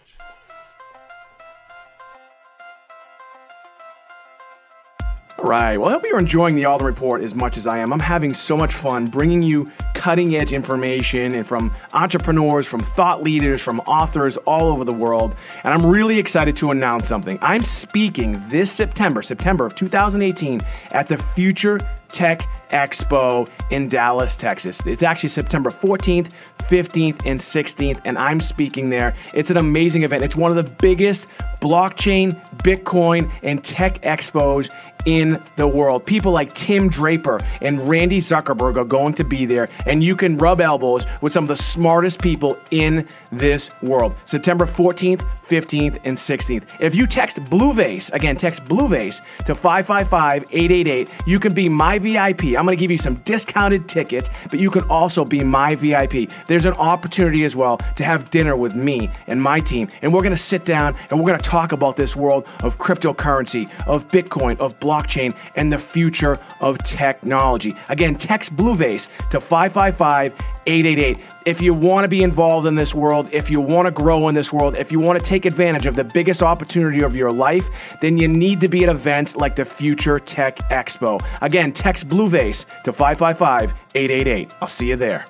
Speaker 1: All right. Well, I hope you're enjoying the Alden Report as much as I am. I'm having so much fun bringing you cutting edge information and from entrepreneurs, from thought leaders, from authors all over the world. And I'm really excited to announce something. I'm speaking this September of 2018 at the Future Tech Expo in Dallas, Texas. It's actually September 14th, 15th, and 16th, and I'm speaking there. It's an amazing event. It's one of the biggest blockchain, Bitcoin, and tech expos in the world. People like Tim Draper and Randy Zuckerberg are going to be there, and you can rub elbows with some of the smartest people in this world. September 14th, 15th, and 16th. If you text Bluevase, again, text Bluevase to 555-888, you can be my VIP. I'm going to give you some discounted tickets, but you can also be my VIP. There's an opportunity as well to have dinner with me and my team, and we're going to sit down and we're going to talk about this world of cryptocurrency, of Bitcoin, of blockchain, and the future of technology. Again, text Bluevase to 555-888. If you want to be involved in this world, if you want to grow in this world, if you want to take advantage of the biggest opportunity of your life, then you need to be at events like the Future Tech Expo. Again, text Bluevase to 555-888. I'll see you there.